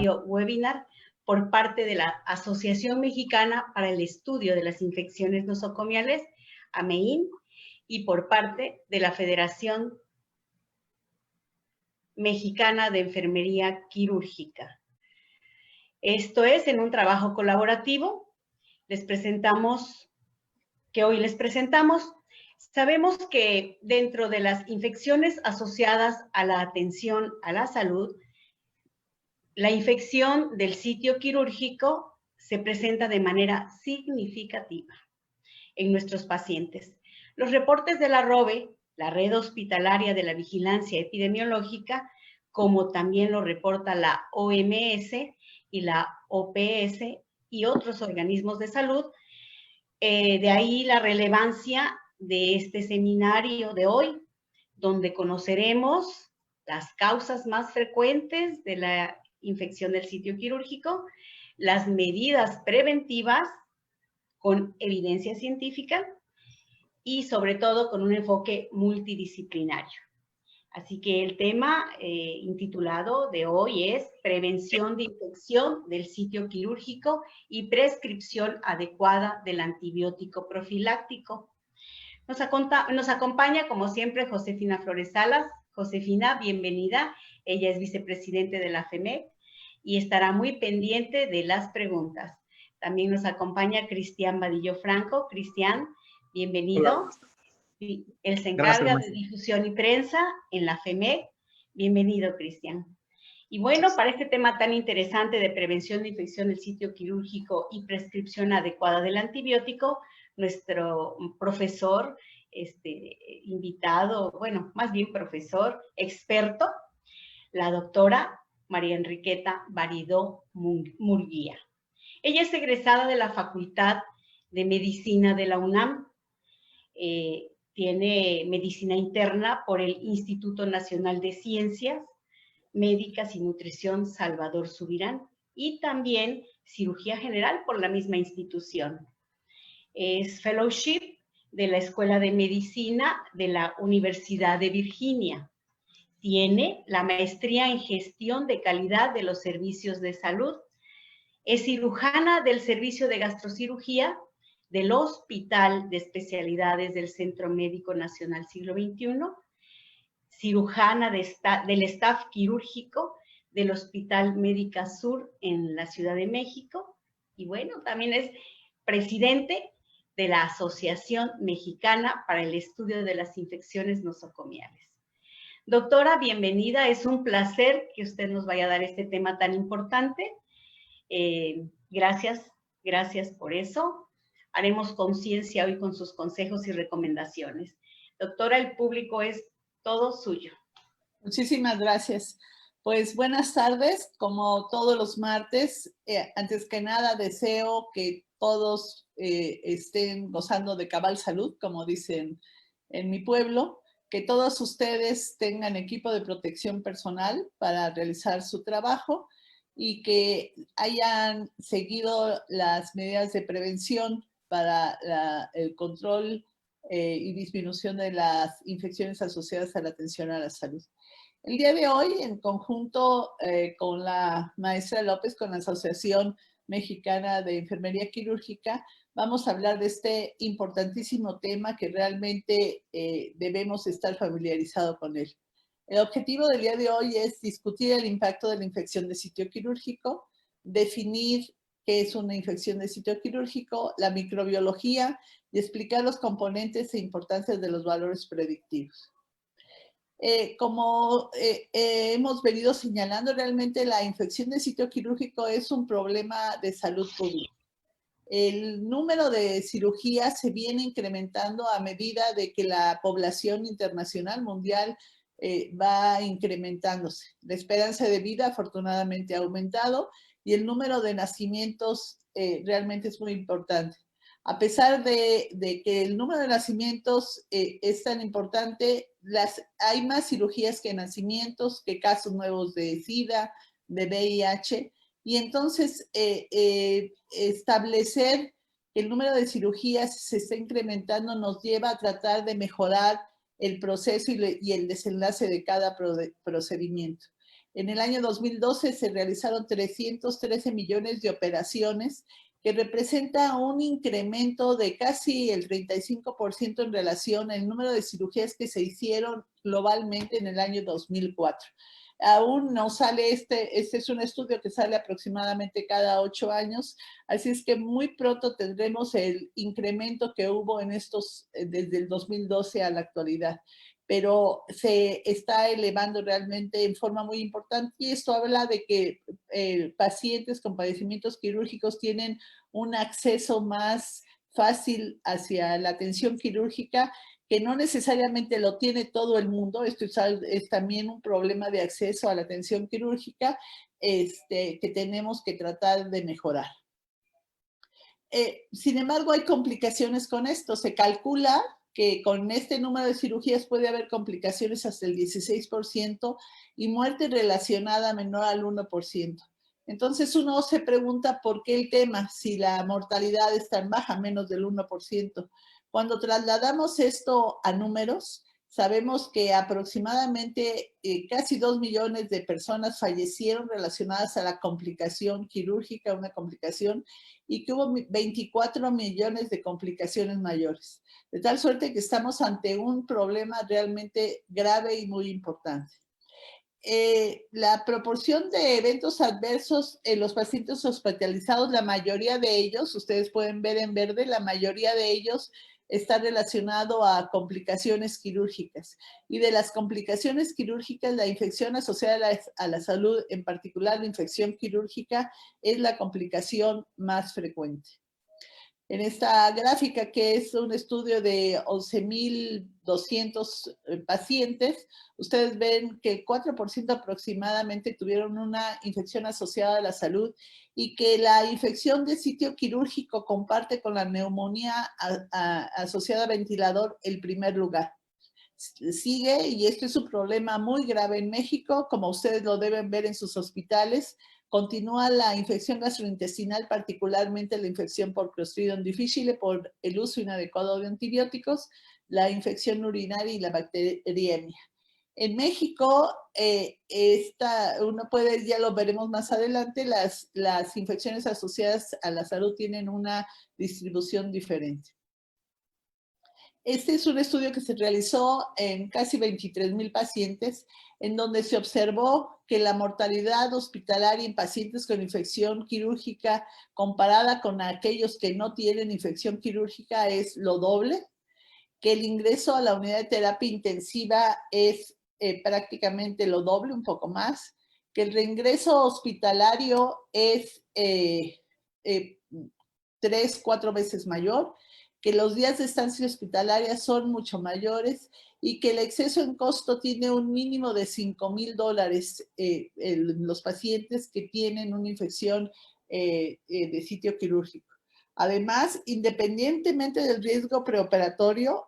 video webinar por parte de la Asociación Mexicana para el Estudio de las Infecciones Nosocomiales, AMEIN, y por parte de la Federación Mexicana de Enfermería Quirúrgica. Esto es en un trabajo colaborativo. Hoy les presentamos. Sabemos que dentro de las infecciones asociadas a la atención a la salud, la infección del sitio quirúrgico se presenta de manera significativa en nuestros pacientes. Los reportes de la ROVE, la Red Hospitalaria de la Vigilancia Epidemiológica, como también lo reporta la OMS y la OPS y otros organismos de salud, de ahí la relevancia de este seminario de hoy, donde conoceremos las causas más frecuentes de la infección del sitio quirúrgico, las medidas preventivas con evidencia científica y sobre todo con un enfoque multidisciplinario. Así que el tema intitulado de hoy es Prevención de infección del sitio quirúrgico y prescripción adecuada del antibiótico profiláctico. Nos acompaña, como siempre, Josefina Flores Salas. Josefina, bienvenida. Ella es vicepresidente de la FEMEC y estará muy pendiente de las preguntas. También nos acompaña Cristian Vadillo Franco. Cristian, bienvenido. Hola. Él se encarga de difusión y prensa en la FEMEC. Bienvenido, Cristian. Y bueno, para este tema tan interesante de prevención de infección del sitio quirúrgico y prescripción adecuada del antibiótico, nuestro profesor, invitado, bueno, más bien profesor, experto, la doctora María Enriqueta Baridó Murguía. Ella es egresada de la Facultad de Medicina de la UNAM, tiene medicina interna por el Instituto Nacional de Ciencias Médicas y Nutrición Salvador Subirán y también cirugía general por la misma institución. Es fellowship de la Escuela de Medicina de la Universidad de Virginia. Tiene la maestría en gestión de calidad de los servicios de salud. Es cirujana del Servicio de Gastrocirugía del Hospital de Especialidades del Centro Médico Nacional Siglo XXI, cirujana del staff quirúrgico del Hospital Médica Sur en la Ciudad de México y bueno, también es presidente de la Asociación Mexicana para el Estudio de las Infecciones Nosocomiales. Doctora, bienvenida, es un placer que usted nos vaya a dar este tema tan importante. Gracias por eso. Haremos conciencia hoy con sus consejos y recomendaciones. Doctora, el público es todo suyo. Muchísimas gracias. Pues buenas tardes, como todos los martes. Antes que nada, deseo que todos estén gozando de cabal salud, como dicen en mi pueblo, que todos ustedes tengan equipo de protección personal para realizar su trabajo y que hayan seguido las medidas de prevención para el control y disminución de las infecciones asociadas a la atención a la salud. El día de hoy, en conjunto con la maestra López, con la Asociación Mexicana de Enfermería Quirúrgica, vamos a hablar de este importantísimo tema que realmente debemos estar familiarizados con él. El objetivo del día de hoy es discutir el impacto de la infección de sitio quirúrgico, definir qué es una infección de sitio quirúrgico, la microbiología y explicar los componentes e importancias de los valores predictivos. Como hemos venido señalando, realmente la infección de sitio quirúrgico es un problema de salud pública. El número de cirugías se viene incrementando a medida de que la población internacional mundial va incrementándose. La esperanza de vida afortunadamente ha aumentado y el número de nacimientos realmente es muy importante. A pesar de que el número de nacimientos es tan importante, hay más cirugías que nacimientos, que casos nuevos de SIDA, de VIH, y entonces establecer que el número de cirugías se está incrementando nos lleva a tratar de mejorar el proceso y el desenlace de cada procedimiento. En el año 2012 se realizaron 313 millones de operaciones, que representa un incremento de casi el 35% en relación al número de cirugías que se hicieron globalmente en el año 2004. Aún no sale este es un estudio que sale aproximadamente cada 8 años, así es que muy pronto tendremos el incremento que hubo en estos desde el 2012 a la actualidad, pero se está elevando realmente en forma muy importante, y esto habla de que pacientes con padecimientos quirúrgicos tienen un acceso más fácil hacia la atención quirúrgica, que no necesariamente lo tiene todo el mundo. Esto es también un problema de acceso a la atención quirúrgica que tenemos que tratar de mejorar. Sin embargo, hay complicaciones con esto. Se calcula que con este número de cirugías puede haber complicaciones hasta el 16% y muerte relacionada menor al 1%. Entonces uno se pregunta por qué el tema, si la mortalidad es tan baja, menos del 1%. Cuando trasladamos esto a números, sabemos que aproximadamente casi 2 millones de personas fallecieron relacionadas a la complicación quirúrgica, una complicación, y que hubo 24 millones de complicaciones mayores. De tal suerte que estamos ante un problema realmente grave y muy importante. La proporción de eventos adversos en los pacientes hospitalizados, la mayoría de ellos, ustedes pueden ver en verde, la mayoría de ellos está relacionado a complicaciones quirúrgicas. Y de las complicaciones quirúrgicas, la infección asociada a la salud, en particular la infección quirúrgica, es la complicación más frecuente. En esta gráfica, que es un estudio de 11,200 pacientes, ustedes ven que el 4% aproximadamente tuvieron una infección asociada a la salud, y que la infección de sitio quirúrgico comparte con la neumonía asociada a ventilador el primer lugar. Sigue, y esto es un problema muy grave en México, como ustedes lo deben ver en sus hospitales. Continúa la infección gastrointestinal, particularmente la infección por Clostridium difficile, por el uso inadecuado de antibióticos, la infección urinaria y la bacteriemia. En México, uno puede, ya lo veremos más adelante, las infecciones asociadas a la salud tienen una distribución diferente. Este es un estudio que se realizó en casi 23,000 pacientes, en donde se observó que la mortalidad hospitalaria en pacientes con infección quirúrgica comparada con aquellos que no tienen infección quirúrgica es lo doble, que el ingreso a la unidad de terapia intensiva es prácticamente lo doble, un poco más, que el reingreso hospitalario es 3-4 veces mayor, que los días de estancia hospitalaria son mucho mayores, y que el exceso en costo tiene un mínimo de $5,000 los pacientes que tienen una infección de sitio quirúrgico. Además, independientemente del riesgo preoperatorio,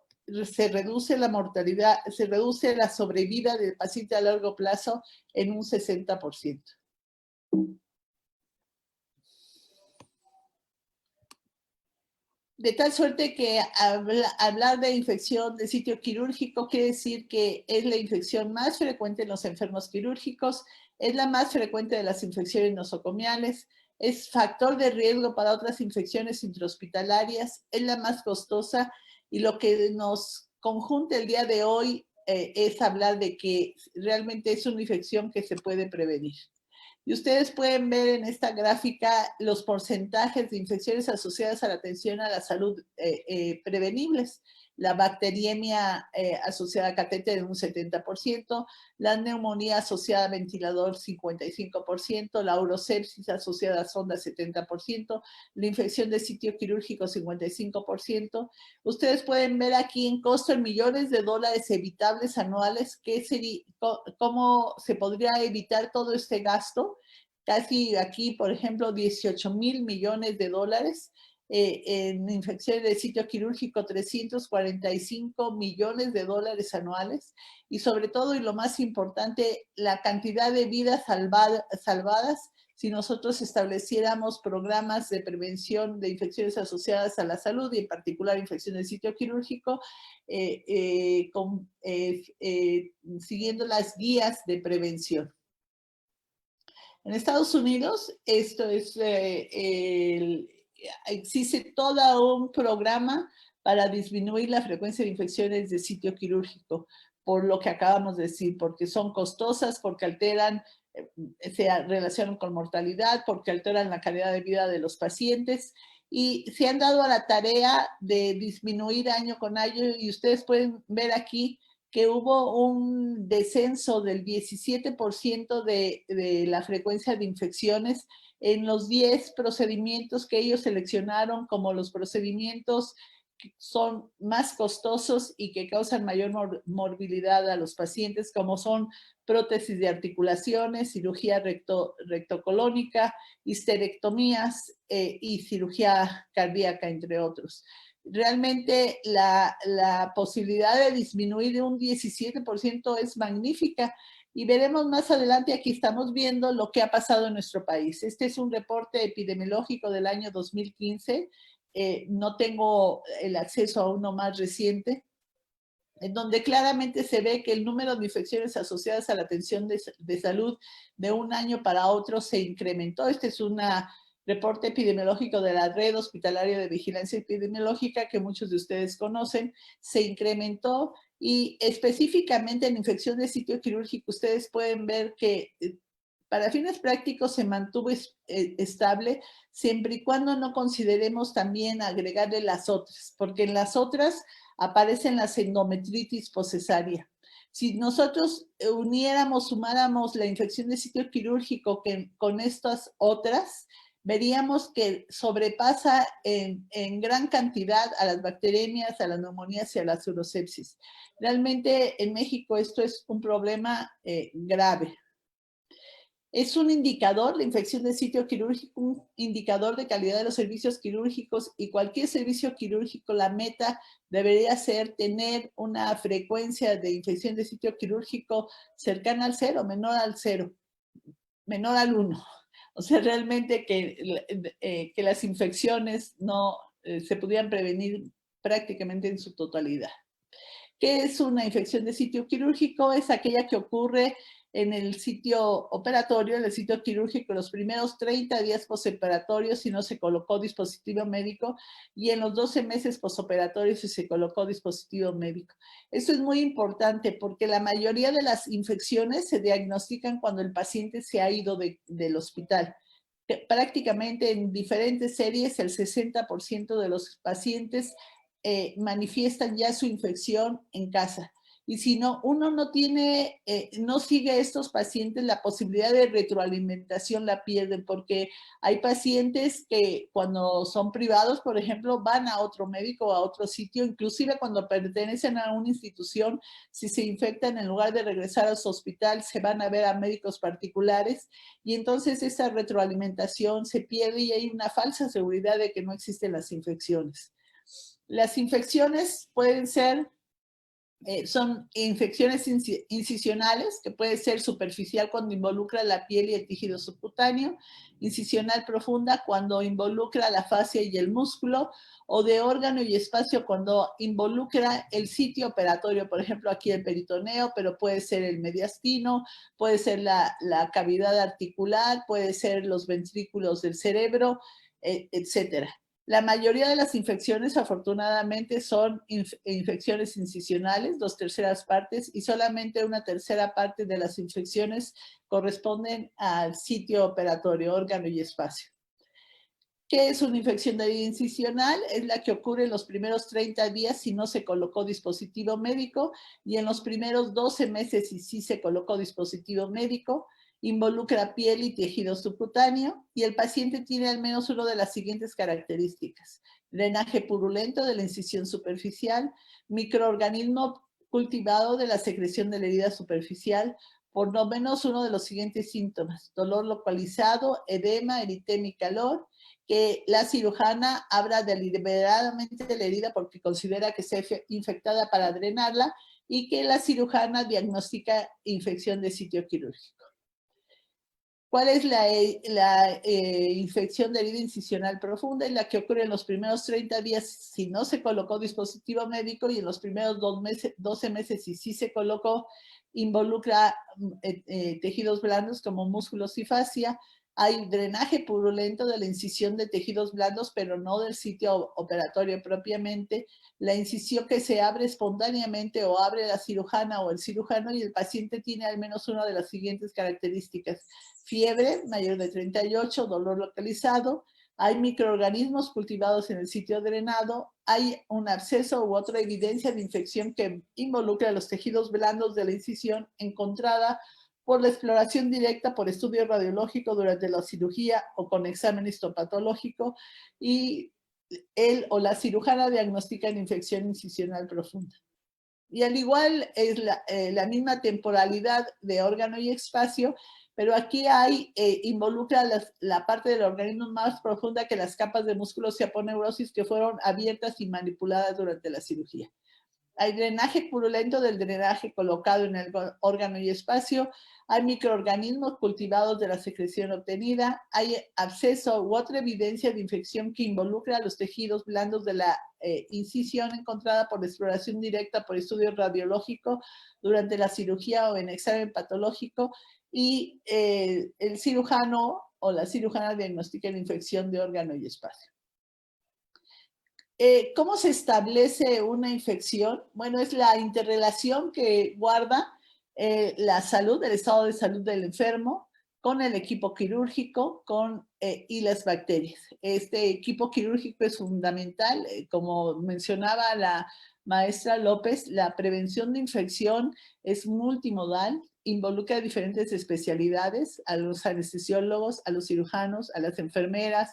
se reduce la mortalidad, se reduce la sobrevida del paciente a largo plazo en un 60%. De tal suerte que hablar de infección de sitio quirúrgico quiere decir que es la infección más frecuente en los enfermos quirúrgicos, es la más frecuente de las infecciones nosocomiales, es factor de riesgo para otras infecciones intrahospitalarias, es la más costosa, y lo que nos conjunta el día de hoy es hablar de que realmente es una infección que se puede prevenir. Y ustedes pueden ver en esta gráfica los porcentajes de infecciones asociadas a la atención a la salud prevenibles. La bacteriemia asociada a catéter en un 70%, la neumonía asociada a ventilador 55%, la urosepsis asociada a sonda 70%, la infección de sitio quirúrgico 55%. Ustedes pueden ver aquí en costo en millones de dólares evitables anuales cómo se podría evitar todo este gasto. Casi aquí, por ejemplo, 18,000 millones de dólares. En infecciones de sitio quirúrgico, 345 millones de dólares anuales. Y sobre todo, y lo más importante, la cantidad de vidas salvadas si nosotros estableciéramos programas de prevención de infecciones asociadas a la salud, y en particular infecciones de sitio quirúrgico, siguiendo las guías de prevención. En Estados Unidos, existe todo un programa para disminuir la frecuencia de infecciones de sitio quirúrgico, por lo que acabamos de decir, porque son costosas, porque alteran, se relacionan con mortalidad, porque alteran la calidad de vida de los pacientes, y se han dado a la tarea de disminuir año con año, y ustedes pueden ver aquí que hubo un descenso del 17% de la frecuencia de infecciones en los 10 procedimientos que ellos seleccionaron como los procedimientos que son más costosos y que causan mayor morbilidad a los pacientes, como son prótesis de articulaciones, cirugía rectocolónica, histerectomías y cirugía cardíaca, entre otros. Realmente la posibilidad de disminuir de un 17% es magnífica, y veremos más adelante. Aquí estamos viendo lo que ha pasado en nuestro país. Este es un reporte epidemiológico del año 2015. No tengo el acceso a uno más reciente, en donde claramente se ve que el número de infecciones asociadas a la atención de salud de un año para otro se incrementó. Este es un reporte epidemiológico de la Red Hospitalaria de Vigilancia Epidemiológica, que muchos de ustedes conocen. Se incrementó, y específicamente en infección de sitio quirúrgico ustedes pueden ver que para fines prácticos se mantuvo estable, siempre y cuando no consideremos también agregarle las otras, porque en las otras aparecen las endometritis poscesárea. Si nosotros sumáramos la infección de sitio quirúrgico con estas otras, veríamos que sobrepasa en gran cantidad a las bacteriemias, a las neumonías y a la urosepsis. Realmente en México esto es un problema grave. Es un indicador, la infección de sitio quirúrgico, un indicador de calidad de los servicios quirúrgicos, y cualquier servicio quirúrgico, la meta debería ser tener una frecuencia de infección de sitio quirúrgico cercana al 0, menor al 0, menor al 1. O sea, realmente que las infecciones no se pudieran prevenir prácticamente en su totalidad. ¿Qué es una infección de sitio quirúrgico? Es aquella que ocurre en el sitio operatorio, en el sitio quirúrgico, los primeros 30 días posoperatorios si no se colocó dispositivo médico, y en los 12 meses posoperatorios si se colocó dispositivo médico. Esto es muy importante porque la mayoría de las infecciones se diagnostican cuando el paciente se ha ido del hospital. Prácticamente en diferentes series el 60% de los pacientes manifiestan ya su infección en casa. Y si no, uno no sigue a estos pacientes, la posibilidad de retroalimentación la pierden, porque hay pacientes que cuando son privados, por ejemplo, van a otro médico o a otro sitio, inclusive cuando pertenecen a una institución, si se infectan, en lugar de regresar a su hospital, se van a ver a médicos particulares, y entonces esa retroalimentación se pierde y hay una falsa seguridad de que no existen las infecciones. Las infecciones pueden ser, son infecciones incisionales, que puede ser superficial cuando involucra la piel y el tejido subcutáneo, incisional profunda cuando involucra la fascia y el músculo, o de órgano y espacio cuando involucra el sitio operatorio, por ejemplo aquí el peritoneo, pero puede ser el mediastino, puede ser la cavidad articular, puede ser los ventrículos del cerebro, etcétera. La mayoría de las infecciones, afortunadamente, son infecciones incisionales, 2/3 partes, y solamente 1/3 parte de las infecciones corresponden al sitio operatorio, órgano y espacio. ¿Qué es una infección de herida incisional? Es la que ocurre en los primeros 30 días si no se colocó dispositivo médico, y en los primeros 12 meses si sí se colocó dispositivo médico. Involucra piel y tejido subcutáneo, y el paciente tiene al menos una de las siguientes características: drenaje purulento de la incisión superficial, microorganismo cultivado de la secreción de la herida superficial, por lo menos uno de los siguientes síntomas: dolor localizado, edema, eritema y calor, que la cirujana abra deliberadamente la herida porque considera que está infectada para drenarla, y que la cirujana diagnostica infección de sitio quirúrgico. ¿Cuál es la infección de herida incisional profunda? Es la que ocurre en los primeros 30 días si no se colocó dispositivo médico, y en los primeros 12 meses si sí se colocó. Involucra tejidos blandos como músculos y fascia. Hay drenaje purulento de la incisión de tejidos blandos, pero no del sitio operatorio propiamente. La incisión que se abre espontáneamente o abre la cirujana o el cirujano, y el paciente tiene al menos una de las siguientes características: fiebre mayor de 38, dolor localizado, hay microorganismos cultivados en el sitio drenado, hay un absceso u otra evidencia de infección que involucra los tejidos blandos de la incisión encontrada por la exploración directa por estudio radiológico durante la cirugía o con examen histopatológico, y él o la cirujana diagnostican infección incisional profunda. Y al igual es la misma temporalidad de órgano y espacio, pero aquí involucra la parte del organismo más profunda que las capas de músculos y aponeurosis que fueron abiertas y manipuladas durante la cirugía. Hay drenaje purulento del drenaje colocado en el órgano y espacio. Hay microorganismos cultivados de la secreción obtenida. Hay absceso u otra evidencia de infección que involucra a los tejidos blandos de la incisión encontrada por exploración directa por estudio radiológico durante la cirugía o en examen patológico. Y el cirujano o la cirujana diagnostica la infección de órgano y espacio. ¿Cómo se establece una infección? Bueno, es la interrelación que guarda la salud, el estado de salud del enfermo, con el equipo quirúrgico y las bacterias. Este equipo quirúrgico es fundamental. Como mencionaba la maestra López, la prevención de infección es multimodal, involucra diferentes especialidades: a los anestesiólogos, a los cirujanos, a las enfermeras,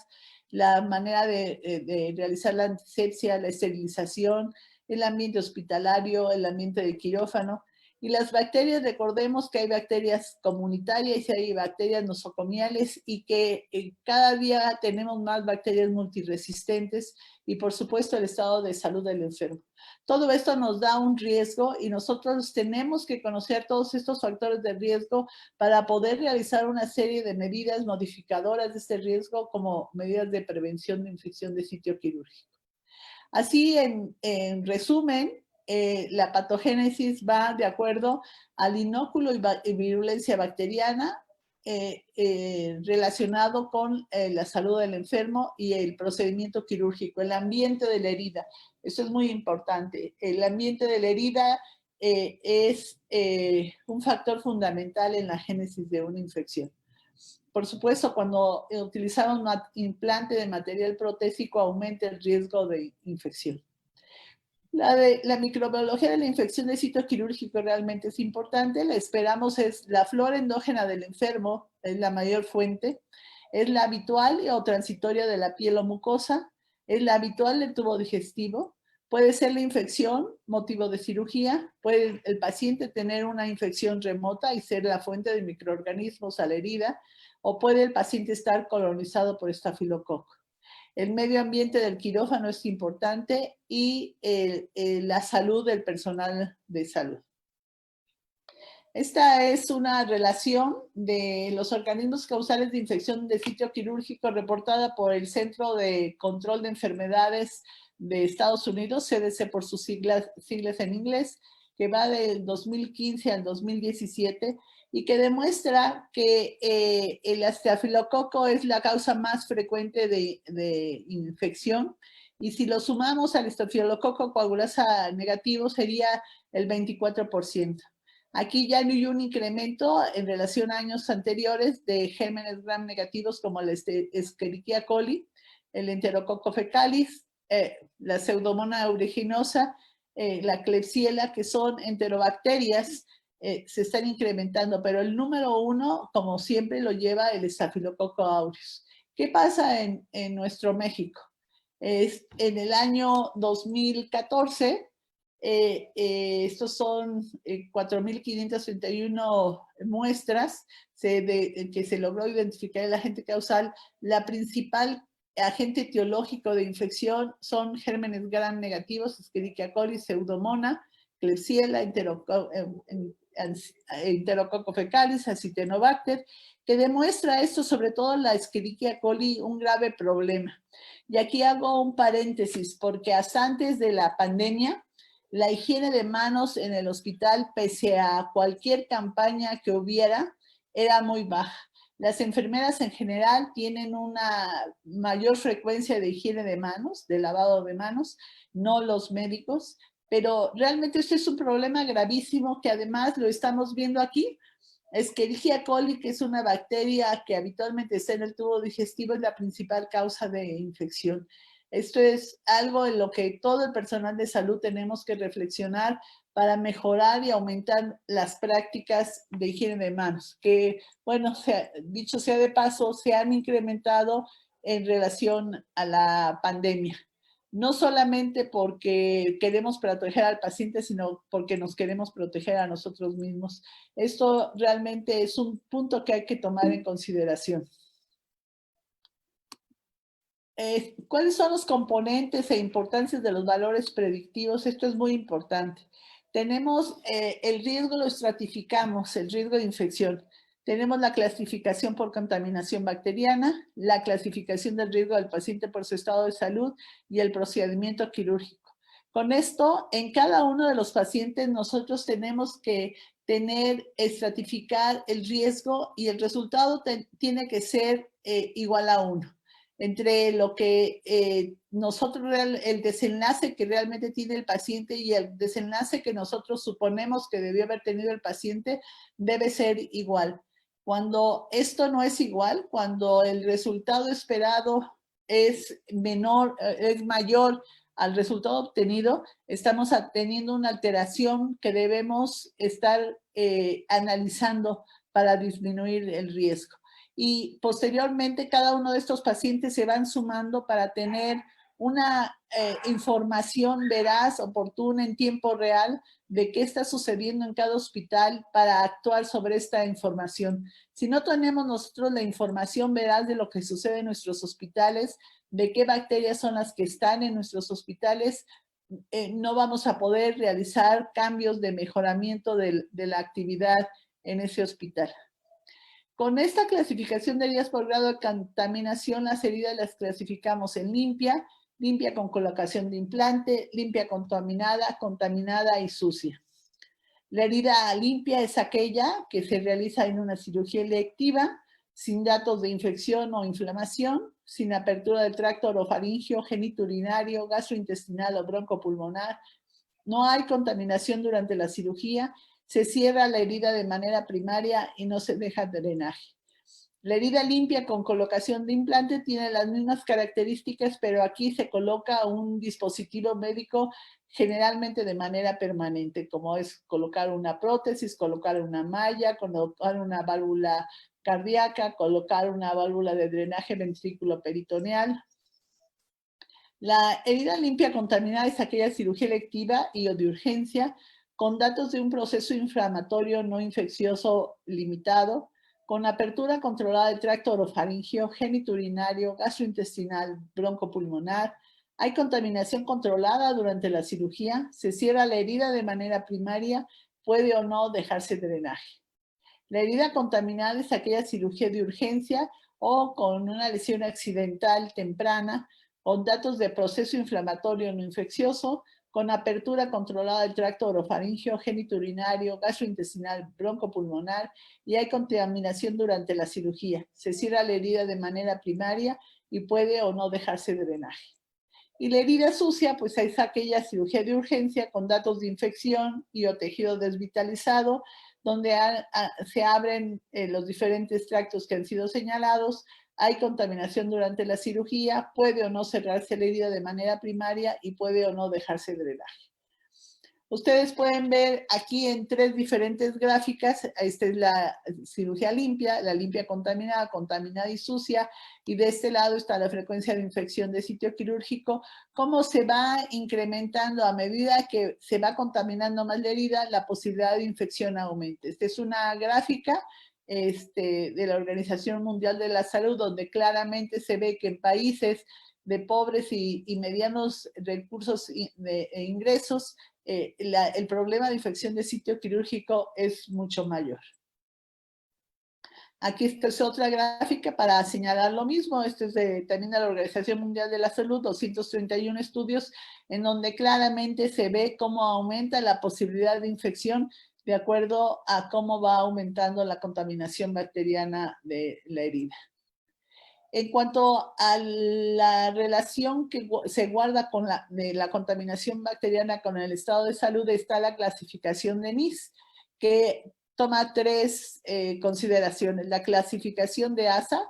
la manera de realizar la antisepsia, la esterilización, el ambiente hospitalario, el ambiente de quirófano. Y las bacterias, recordemos que hay bacterias comunitarias y hay bacterias nosocomiales, y que cada día tenemos más bacterias multiresistentes, y por supuesto el estado de salud del enfermo. Todo esto nos da un riesgo, y nosotros tenemos que conocer todos estos factores de riesgo para poder realizar una serie de medidas modificadoras de este riesgo, como medidas de prevención de infección de sitio quirúrgico. Así, en resumen, la patogénesis va de acuerdo al inóculo y virulencia bacteriana relacionado con la salud del enfermo y el procedimiento quirúrgico, el ambiente de la herida. Eso es muy importante. El ambiente de la herida es un factor fundamental en la génesis de una infección. Por supuesto, cuando utilizamos implante de material protésico, aumenta el riesgo de infección. La microbiología de la infección de sitio quirúrgico realmente es importante. La esperamos es la flora endógena del enfermo, es la mayor fuente. Es la habitual o transitoria de la piel o mucosa. Es la habitual del tubo digestivo. Puede ser la infección motivo de cirugía. Puede el paciente tener una infección remota y ser la fuente de microorganismos a la herida. O puede el paciente estar colonizado por estafilococo. El medio ambiente del quirófano es importante, y la salud del personal de salud. Esta es una relación de los organismos causales de infección de sitio quirúrgico reportada por el Centro de Control de Enfermedades de Estados Unidos, CDC por sus siglas en inglés, que va del 2015 al 2017, y que demuestra que el estafilococo es la causa más frecuente de infección, y si lo sumamos al estafilococo coagulasa negativo sería el 24%. Aquí ya hay un incremento en relación a años anteriores de gérmenes gram negativos como la Escherichia coli, el Enterococo fecalis, la Pseudomonas aeruginosa, la Klebsiella, que son enterobacterias, se están incrementando, pero el número uno, como siempre, lo lleva el Staphylococcus aureus. ¿Qué pasa en nuestro México? En el año 2014, estos son 4.531 muestras que se logró identificar el agente causal. La principal agente etiológico de infección son gérmenes gram negativos, Escherichia coli, Pseudomonas, Klebsiella, Enterococcus fecalis, Acinetobacter, que demuestra esto, sobre todo la Escherichia coli, un grave problema. Y aquí hago un paréntesis, porque hasta antes de la pandemia, la higiene de manos en el hospital, pese a cualquier campaña que hubiera, era muy baja. Las enfermeras en general tienen una mayor frecuencia de higiene de manos, de lavado de manos, no los médicos, pero realmente este es un problema gravísimo que además lo estamos viendo aquí. Escherichia coli, que es una bacteria que habitualmente está en el tubo digestivo, es la principal causa de infección. Esto es algo en lo que todo el personal de salud tenemos que reflexionar para mejorar y aumentar las prácticas de higiene de manos, que, bueno, dicho sea de paso, se han incrementado en relación a la pandemia. No solamente porque queremos proteger al paciente, sino porque nos queremos proteger a nosotros mismos. Esto realmente es un punto que hay que tomar en consideración. ¿Cuáles son los componentes e importancias de los valores predictivos? Esto es muy importante. Tenemos el riesgo, lo estratificamos, el riesgo de infección. Tenemos la clasificación por contaminación bacteriana, la clasificación del riesgo del paciente por su estado de salud y el procedimiento quirúrgico. Con esto, en cada uno de los pacientes nosotros tenemos que estratificar el riesgo y el resultado tiene que ser igual a 1. Entre lo que nosotros, el desenlace que realmente tiene el paciente y el desenlace que nosotros suponemos que debió haber tenido el paciente, debe ser igual. Cuando esto no es igual, cuando el resultado esperado es menor, es mayor al resultado obtenido, estamos teniendo una alteración que debemos estar analizando para disminuir el riesgo. Y posteriormente cada uno de estos pacientes se van sumando para tener una información veraz, oportuna, en tiempo real de qué está sucediendo en cada hospital para actuar sobre esta información. Si no tenemos nosotros la información veraz de lo que sucede en nuestros hospitales, de qué bacterias son las que están en nuestros hospitales, no vamos a poder realizar cambios de mejoramiento de la actividad en ese hospital. Con esta clasificación de heridas por grado de contaminación, las heridas las clasificamos en limpia, limpia con colocación de implante, limpia contaminada, contaminada y sucia. La herida limpia es aquella que se realiza en una cirugía electiva, sin datos de infección o inflamación, sin apertura del tracto orofaringio, genitourinario, gastrointestinal o broncopulmonar. No hay contaminación durante la cirugía, se cierra la herida de manera primaria y no se deja drenaje. La herida limpia con colocación de implante tiene las mismas características, pero aquí se coloca un dispositivo médico generalmente de manera permanente, como es colocar una prótesis, colocar una malla, colocar una válvula cardíaca, colocar una válvula de drenaje ventrículo-peritoneal. La herida limpia contaminada es aquella cirugía electiva y o de urgencia con datos de un proceso inflamatorio no infeccioso limitado, con apertura controlada del tracto orofaringio, genitourinario, gastrointestinal, broncopulmonar. Hay contaminación controlada durante la cirugía, se cierra la herida de manera primaria, puede o no dejarse drenaje. La herida contaminada es aquella cirugía de urgencia o con una lesión accidental temprana, con datos de proceso inflamatorio no infeccioso, con apertura controlada del tracto orofaringio, genitourinario, gastrointestinal, broncopulmonar y hay contaminación durante la cirugía. Se cierra la herida de manera primaria y puede o no dejarse drenaje. Y la herida sucia, pues es aquella cirugía de urgencia con datos de infección y o tejido desvitalizado, donde se abren los diferentes tractos que han sido señalados, hay contaminación durante la cirugía, puede o no cerrarse la herida de manera primaria y puede o no dejarse drenaje. Ustedes pueden ver aquí en 3 diferentes gráficas, esta es la cirugía limpia, la limpia contaminada, contaminada y sucia, y de este lado está la frecuencia de infección de sitio quirúrgico, cómo se va incrementando a medida que se va contaminando más la herida, la posibilidad de infección aumenta. Esta es una gráfica de la Organización Mundial de la Salud, donde claramente se ve que en países de pobres y medianos recursos e ingresos, el problema de infección de sitio quirúrgico es mucho mayor. Aquí esta es otra gráfica para señalar lo mismo. Este es también de la Organización Mundial de la Salud, 231 estudios, en donde claramente se ve cómo aumenta la posibilidad de infección de acuerdo a cómo va aumentando la contaminación bacteriana de la herida. En cuanto a la relación que se guarda con de la contaminación bacteriana con el estado de salud, está la clasificación de NICE, que toma tres consideraciones. La clasificación de ASA,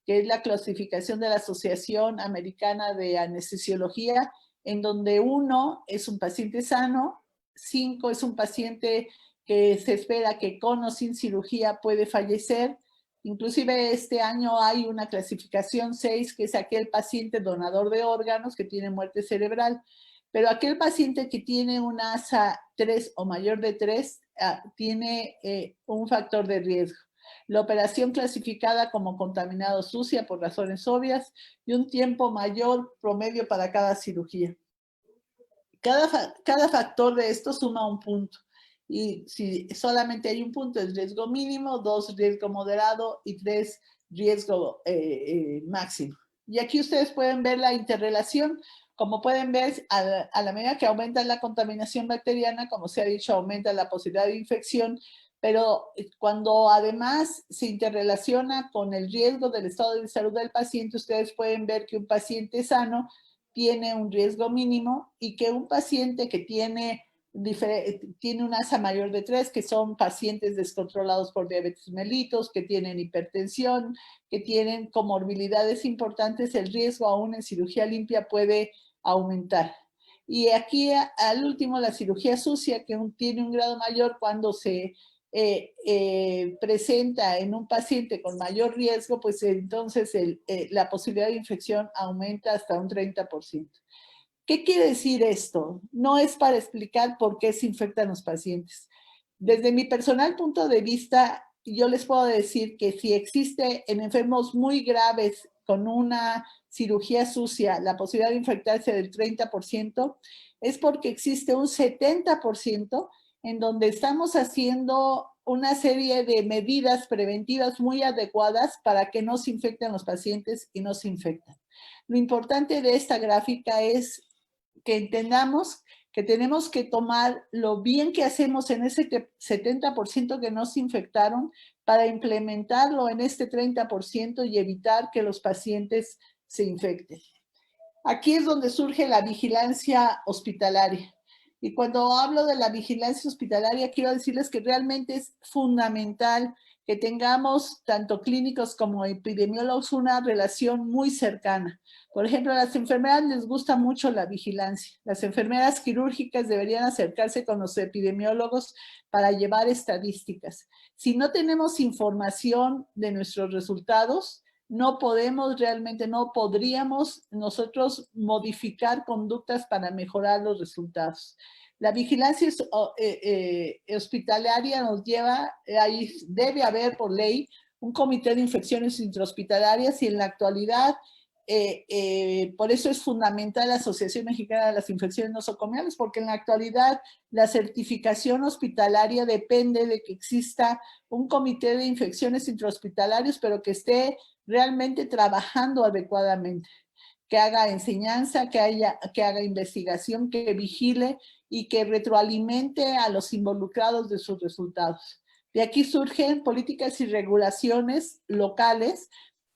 que es la clasificación de la Asociación Americana de Anestesiología, en donde 1 es un paciente sano, 5 es un paciente que se espera que con o sin cirugía puede fallecer. Inclusive este año hay una clasificación 6, que es aquel paciente donador de órganos que tiene muerte cerebral. Pero aquel paciente que tiene un ASA 3 o mayor de 3 tiene un factor de riesgo. La operación clasificada como contaminado sucia por razones obvias y un tiempo mayor promedio para cada cirugía. Cada factor de esto suma un punto. Y si solamente hay un punto, es riesgo mínimo, 2, riesgo moderado y 3, riesgo máximo. Y aquí ustedes pueden ver la interrelación. Como pueden ver, a la medida que aumenta la contaminación bacteriana, como se ha dicho, aumenta la posibilidad de infección, pero cuando además se interrelaciona con el riesgo del estado de salud del paciente, ustedes pueden ver que un paciente sano tiene un riesgo mínimo y que un paciente que tiene una ASA mayor de 3, que son pacientes descontrolados por diabetes mellitus, que tienen hipertensión, que tienen comorbilidades importantes, el riesgo aún en cirugía limpia puede aumentar. Y aquí al último, la cirugía sucia, que tiene un grado mayor cuando se presenta en un paciente con mayor riesgo, pues entonces la posibilidad de infección aumenta hasta un 30%. ¿Qué quiere decir esto? No es para explicar por qué se infectan los pacientes. Desde mi personal punto de vista, yo les puedo decir que si existe en enfermos muy graves con una cirugía sucia la posibilidad de infectarse del 30%, es porque existe un 70% en donde estamos haciendo una serie de medidas preventivas muy adecuadas para que no se infecten los pacientes y no se infectan. Lo importante de esta gráfica es que entendamos que tenemos que tomar lo bien que hacemos en ese 70% que no se infectaron para implementarlo en este 30% y evitar que los pacientes se infecten. Aquí es donde surge la vigilancia hospitalaria. Y cuando hablo de la vigilancia hospitalaria, quiero decirles que realmente es fundamental que tengamos, tanto clínicos como epidemiólogos, una relación muy cercana. Por ejemplo, a las enfermeras les gusta mucho la vigilancia. Las enfermeras quirúrgicas deberían acercarse con los epidemiólogos para llevar estadísticas. Si no tenemos información de nuestros resultados, no podríamos nosotros modificar conductas para mejorar los resultados. La vigilancia hospitalaria nos lleva, ahí debe haber por ley un comité de infecciones intrahospitalarias y en la actualidad, por eso es fundamental la Asociación Mexicana de las Infecciones Nosocomiales, porque en la actualidad la certificación hospitalaria depende de que exista un comité de infecciones intrahospitalarias, pero que esté realmente trabajando adecuadamente, que haga enseñanza, que haga investigación, que vigile y que retroalimente a los involucrados de sus resultados. De aquí surgen políticas y regulaciones locales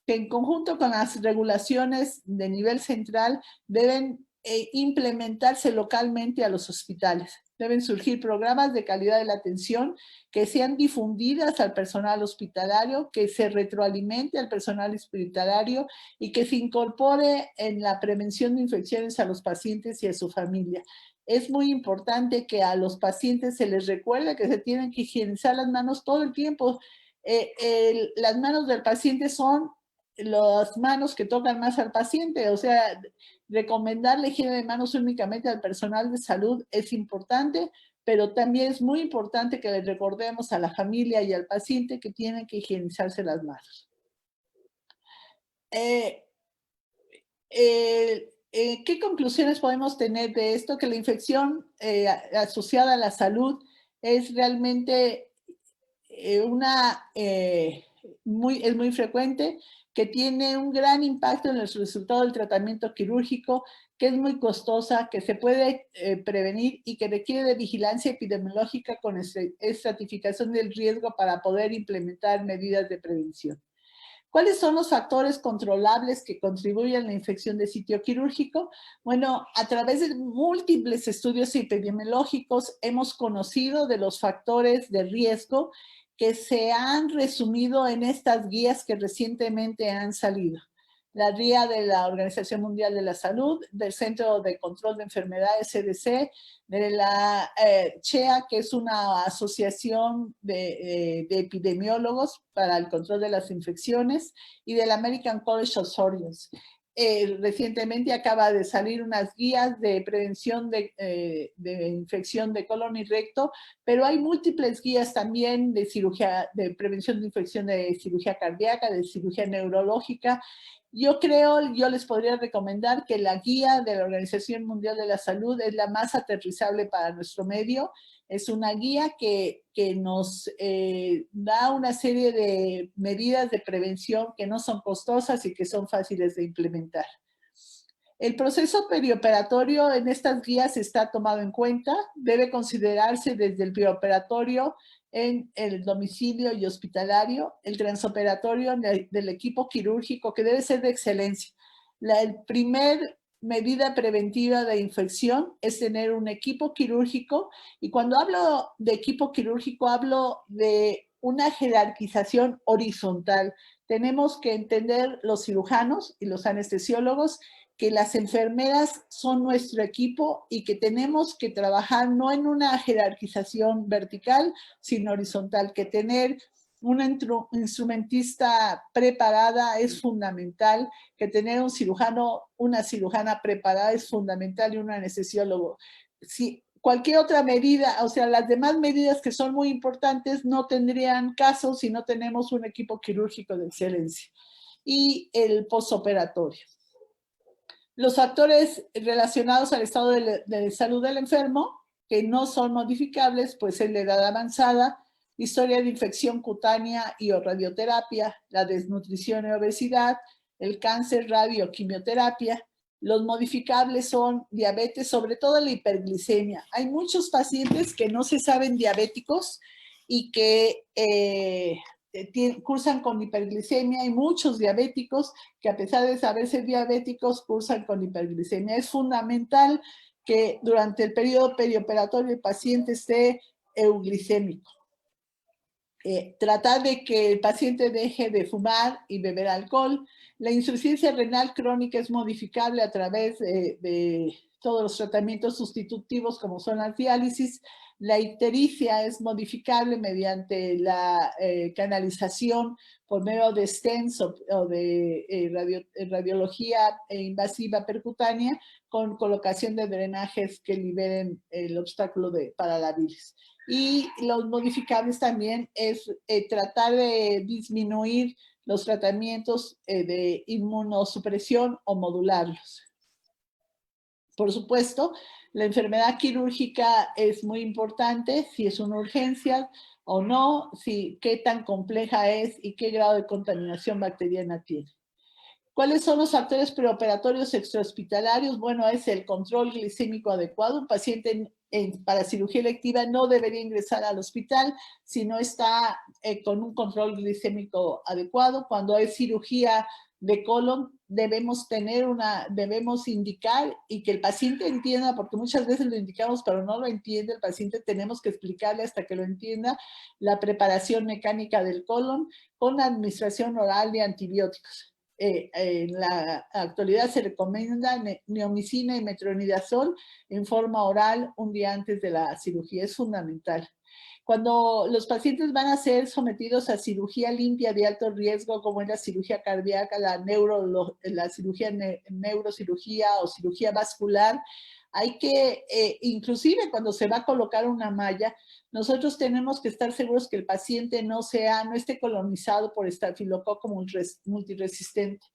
que en conjunto con las regulaciones de nivel central deben implementarse localmente a los hospitales. Deben surgir programas de calidad de la atención que sean difundidas al personal hospitalario, que se retroalimente al personal hospitalario y que se incorpore en la prevención de infecciones a los pacientes y a su familia. Es muy importante que a los pacientes se les recuerde que se tienen que higienizar las manos todo el tiempo. Las manos del paciente son las manos que tocan más al paciente, o sea, recomendar la higiene de manos únicamente al personal de salud es importante, pero también es muy importante que le recordemos a la familia y al paciente que tienen que higienizarse las manos. ¿qué conclusiones podemos tener de esto? Que la infección asociada a la salud es realmente es muy frecuente, que tiene un gran impacto en el resultado del tratamiento quirúrgico, que es muy costosa, que se puede prevenir y que requiere de vigilancia epidemiológica con estratificación del riesgo para poder implementar medidas de prevención. ¿Cuáles son los factores controlables que contribuyen a la infección de sitio quirúrgico? Bueno, a través de múltiples estudios epidemiológicos hemos conocido de los factores de riesgo que se han resumido en estas guías que recientemente han salido. La guía de la Organización Mundial de la Salud, del Centro de Control de Enfermedades, CDC, de la CHEA, que es una asociación de epidemiólogos para el control de las infecciones, y del American College of Surgeons. Recientemente acaba de salir unas guías de prevención de infección de colon y recto, pero hay múltiples guías también de cirugía, de prevención de infección de cirugía cardíaca, de cirugía neurológica. Yo les podría recomendar que la guía de la Organización Mundial de la Salud es la más aterrizable para nuestro medio. Es una guía que nos da una serie de medidas de prevención que no son costosas y que son fáciles de implementar. El proceso perioperatorio en estas guías está tomado en cuenta. Debe considerarse desde el preoperatorio en el domicilio y hospitalario, el transoperatorio del equipo quirúrgico, que debe ser de excelencia. La primer medida preventiva de infección es tener un equipo quirúrgico, y cuando hablo de equipo quirúrgico hablo de una jerarquización horizontal. Tenemos que entender los cirujanos y los anestesiólogos que las enfermeras son nuestro equipo y que tenemos que trabajar no en una jerarquización vertical, sino horizontal, que tener una instrumentista preparada es fundamental, que tener un cirujano, una cirujana preparada es fundamental, y un anestesiólogo. Si cualquier otra medida, o sea, las demás medidas que son muy importantes no tendrían caso si no tenemos un equipo quirúrgico de excelencia. Y el postoperatorio. Los factores relacionados al estado de salud del enfermo, que no son modificables, pues es la edad avanzada, historia de infección cutánea y o radioterapia, la desnutrición y obesidad, el cáncer, radio, quimioterapia. Los modificables son diabetes, sobre todo la hiperglicemia. Hay muchos pacientes que no se saben diabéticos y que cursan con hiperglicemia. Hay muchos diabéticos que, a pesar de saberse diabéticos, cursan con hiperglicemia. Es fundamental que durante el periodo perioperatorio el paciente esté euglicémico. Tratar de que el paciente deje de fumar y beber alcohol. La insuficiencia renal crónica es modificable a través de todos los tratamientos sustitutivos, como son las diálisis. La ictericia es modificable mediante la canalización por medio de stents o de radiología invasiva percutánea, con colocación de drenajes que liberen el obstáculo para la bilis. Y los modificables también es tratar de disminuir los tratamientos de inmunosupresión o modularlos. Por supuesto, la enfermedad quirúrgica es muy importante, si es una urgencia o no, qué tan compleja es y qué grado de contaminación bacteriana tiene. ¿Cuáles son los factores preoperatorios extrahospitalarios? Bueno, es el control glicémico adecuado. Un paciente para cirugía electiva no debería ingresar al hospital si no está con un control glicémico adecuado. Cuando hay cirugía de colon, debemos indicar y que el paciente entienda, porque muchas veces lo indicamos pero no lo entiende el paciente, tenemos que explicarle hasta que lo entienda, la preparación mecánica del colon con administración oral de antibióticos. En la actualidad se recomienda neomicina y metronidazol en forma oral un día antes de la cirugía. Es fundamental. Cuando los pacientes van a ser sometidos a cirugía limpia de alto riesgo, como es la cirugía cardíaca, la cirugía neurocirugía o cirugía vascular, hay que, inclusive cuando se va a colocar una malla, nosotros tenemos que estar seguros que el paciente no esté colonizado por estafilococo multiresistente.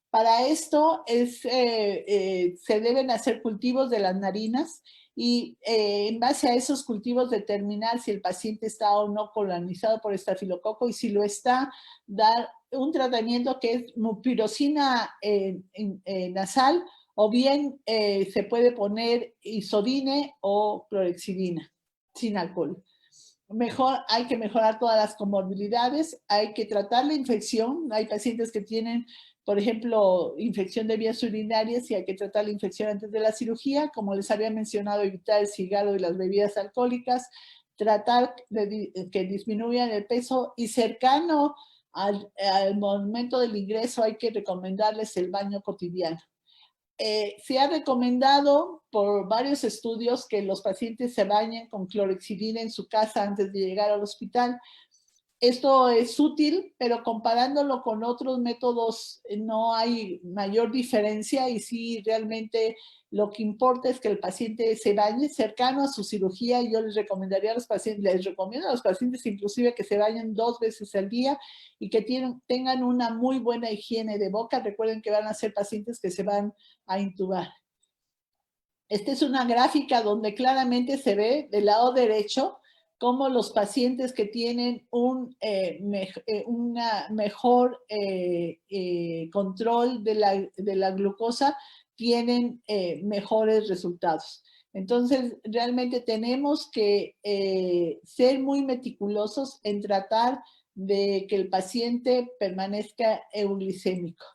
Para esto se deben hacer cultivos de las narinas y en base a esos cultivos determinar si el paciente está o no colonizado por estafilococo, y si lo está, dar un tratamiento que es mupirocina nasal, o bien se puede poner isodine o clorexidina sin alcohol. Hay que mejorar todas las comorbilidades, hay que tratar la infección. Hay pacientes que tienen, por ejemplo, infección de vías urinarias, y hay que tratar la infección antes de la cirugía. Como les había mencionado, evitar el cigarro y las bebidas alcohólicas, tratar de que disminuyan el peso, y cercano al momento del ingreso hay que recomendarles el baño cotidiano. Se ha recomendado por varios estudios que los pacientes se bañen con clorexidina en su casa antes de llegar al hospital. Esto es útil, pero comparándolo con otros métodos no hay mayor diferencia, y sí, realmente lo que importa es que el paciente se bañe cercano a su cirugía. Yo les recomendaría a los pacientes, les recomiendo a los pacientes inclusive que se bañen 2 veces al día y que tengan una muy buena higiene de boca. Recuerden que van a ser pacientes que se van a intubar. Esta es una gráfica donde claramente se ve del lado derecho cómo los pacientes que tienen una mejor control de la glucosa tienen mejores resultados. Entonces, realmente tenemos que ser muy meticulosos en tratar de que el paciente permanezca euglicémico.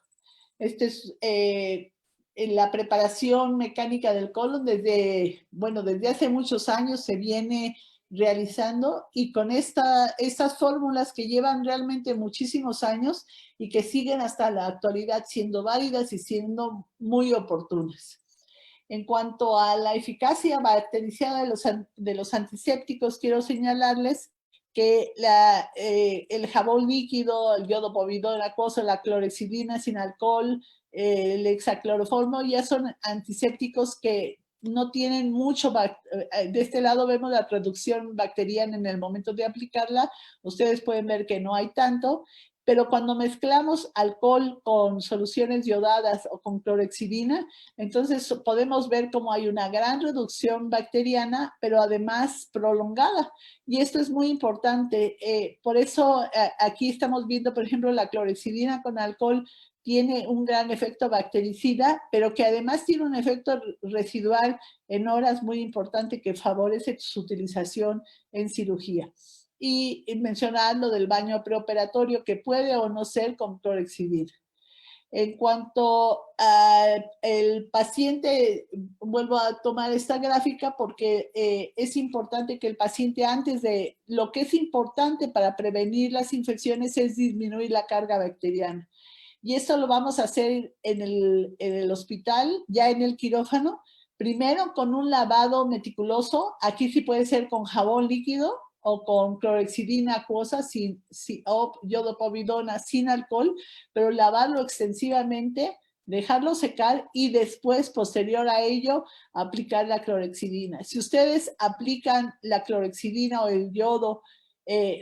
Este es en la preparación mecánica del colon. Desde hace muchos años se viene realizando, y con estas fórmulas que llevan realmente muchísimos años y que siguen hasta la actualidad siendo válidas y siendo muy oportunas. En cuanto a la eficacia bactericida de los antisépticos, quiero señalarles que el jabón líquido, el yodo povidona acuoso, la clorexidina sin alcohol, el hexacloroformo, ya son antisépticos que no tienen mucho. De este lado vemos la producción bacteriana en el momento de aplicarla. Ustedes pueden ver que no hay tanto, pero cuando mezclamos alcohol con soluciones yodadas o con clorexidina, entonces podemos ver cómo hay una gran reducción bacteriana, pero además prolongada. Y esto es muy importante. Por eso aquí estamos viendo, por ejemplo, la clorexidina con alcohol tiene un gran efecto bactericida, pero que además tiene un efecto residual en horas muy importante que favorece su utilización en cirugía. Y mencionar lo del baño preoperatorio, que puede o no ser con clorexidina. En cuanto al paciente, vuelvo a tomar esta gráfica porque es importante que el paciente, lo que es importante para prevenir las infecciones es disminuir la carga bacteriana. Y esto lo vamos a hacer en el hospital, ya en el quirófano, primero con un lavado meticuloso. Aquí sí puede ser con jabón líquido o con clorexidina acuosa o yodopovidona sin alcohol, pero lavarlo extensivamente, dejarlo secar y después, posterior a ello, aplicar la clorexidina. Si ustedes aplican la clorexidina o el yodo,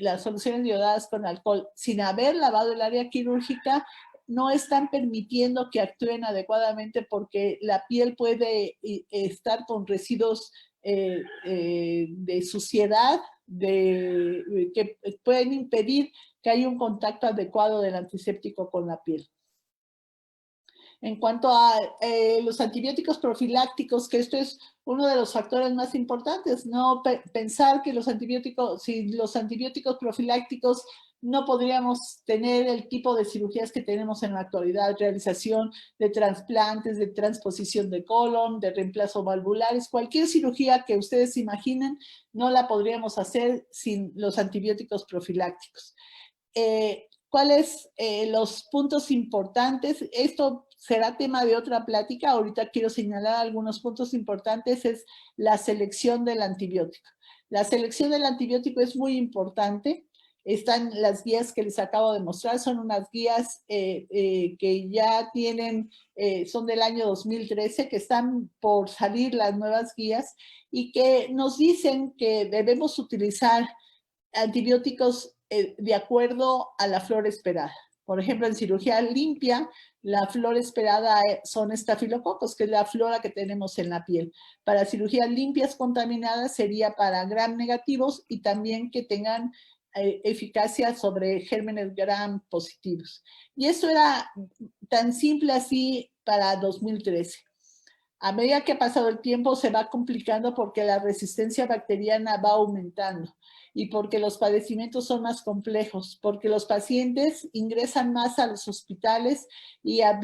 las soluciones yodadas con alcohol, sin haber lavado el área quirúrgica, no están permitiendo que actúen adecuadamente, porque la piel puede estar con residuos de suciedad que pueden impedir que haya un contacto adecuado del antiséptico con la piel. En cuanto a los antibióticos profilácticos, que esto es uno de los factores más importantes, no pensar que sin los antibióticos profilácticos no podríamos tener el tipo de cirugías que tenemos en la actualidad: realización de trasplantes, de transposición de colon, de reemplazo valvulares. Cualquier cirugía que ustedes imaginen no la podríamos hacer sin los antibióticos profilácticos. ¿Cuáles los puntos importantes? Esto será tema de otra plática. Ahorita quiero señalar algunos puntos importantes. Es la selección del antibiótico. La selección del antibiótico es muy importante. Están las guías que les acabo de mostrar. Son unas guías que ya son del año 2013, que están por salir las nuevas guías, y que nos dicen que debemos utilizar antibióticos de acuerdo a la flora esperada. Por ejemplo, en cirugía limpia, la flora esperada son estafilococos, que es la flora que tenemos en la piel. Para cirugías limpias contaminadas sería para gram negativos y también que tengan eficacia sobre gérmenes gram positivos. Y eso era tan simple así para 2013. A medida que ha pasado el tiempo se va complicando porque la resistencia bacteriana va aumentando y porque los padecimientos son más complejos, porque los pacientes ingresan más a los hospitales y a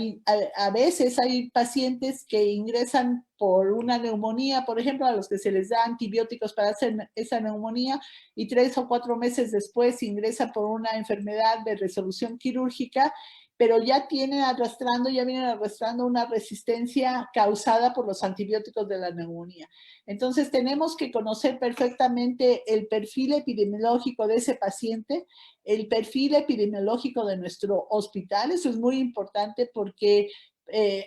veces hay pacientes que ingresan por una neumonía, por ejemplo, a los que se les da antibióticos para hacer esa neumonía y 3 o 4 meses después ingresa por una enfermedad de resolución quirúrgica, pero ya vienen arrastrando una resistencia causada por los antibióticos de la neumonía. Entonces, tenemos que conocer perfectamente el perfil epidemiológico de ese paciente, el perfil epidemiológico de nuestro hospital. Eso es muy importante porque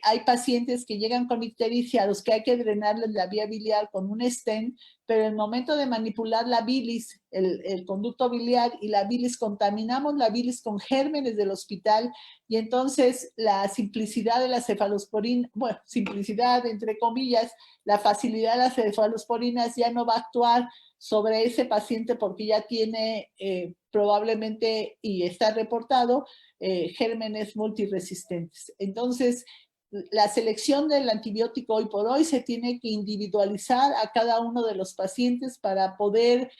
hay pacientes que llegan con ictericia a los que hay que drenarles la vía biliar con un stent, pero en el momento de manipular la bilis, el conducto biliar y la bilis, contaminamos la bilis con gérmenes del hospital y entonces la simplicidad de la cefalosporina, bueno, simplicidad entre comillas, la facilidad de las cefalosporinas ya no va a actuar sobre ese paciente porque ya tiene probablemente, y está reportado, gérmenes multiresistentes. Entonces, la selección del antibiótico hoy por hoy se tiene que individualizar a cada uno de los pacientes para poder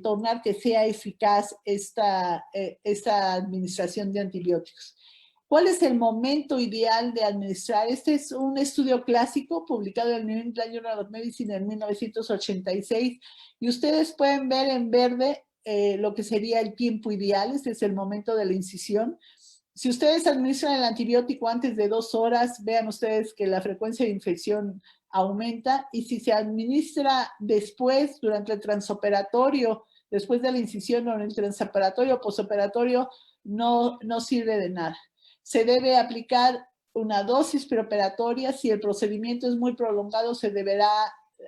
tornar que sea eficaz esta administración de antibióticos. ¿Cuál es el momento ideal de administrar? Este es un estudio clásico publicado en el New England Journal of Medicine en 1986 y ustedes pueden ver en verde lo que sería el tiempo ideal. Este es el momento de la incisión. Si ustedes administran el antibiótico antes de 2 horas, vean ustedes que la frecuencia de infección aumenta, y si se administra después, durante el transoperatorio, después de la incisión o en el transoperatorio o posoperatorio, no sirve de nada. Se debe aplicar una dosis preoperatoria. Si el procedimiento es muy prolongado, se deberá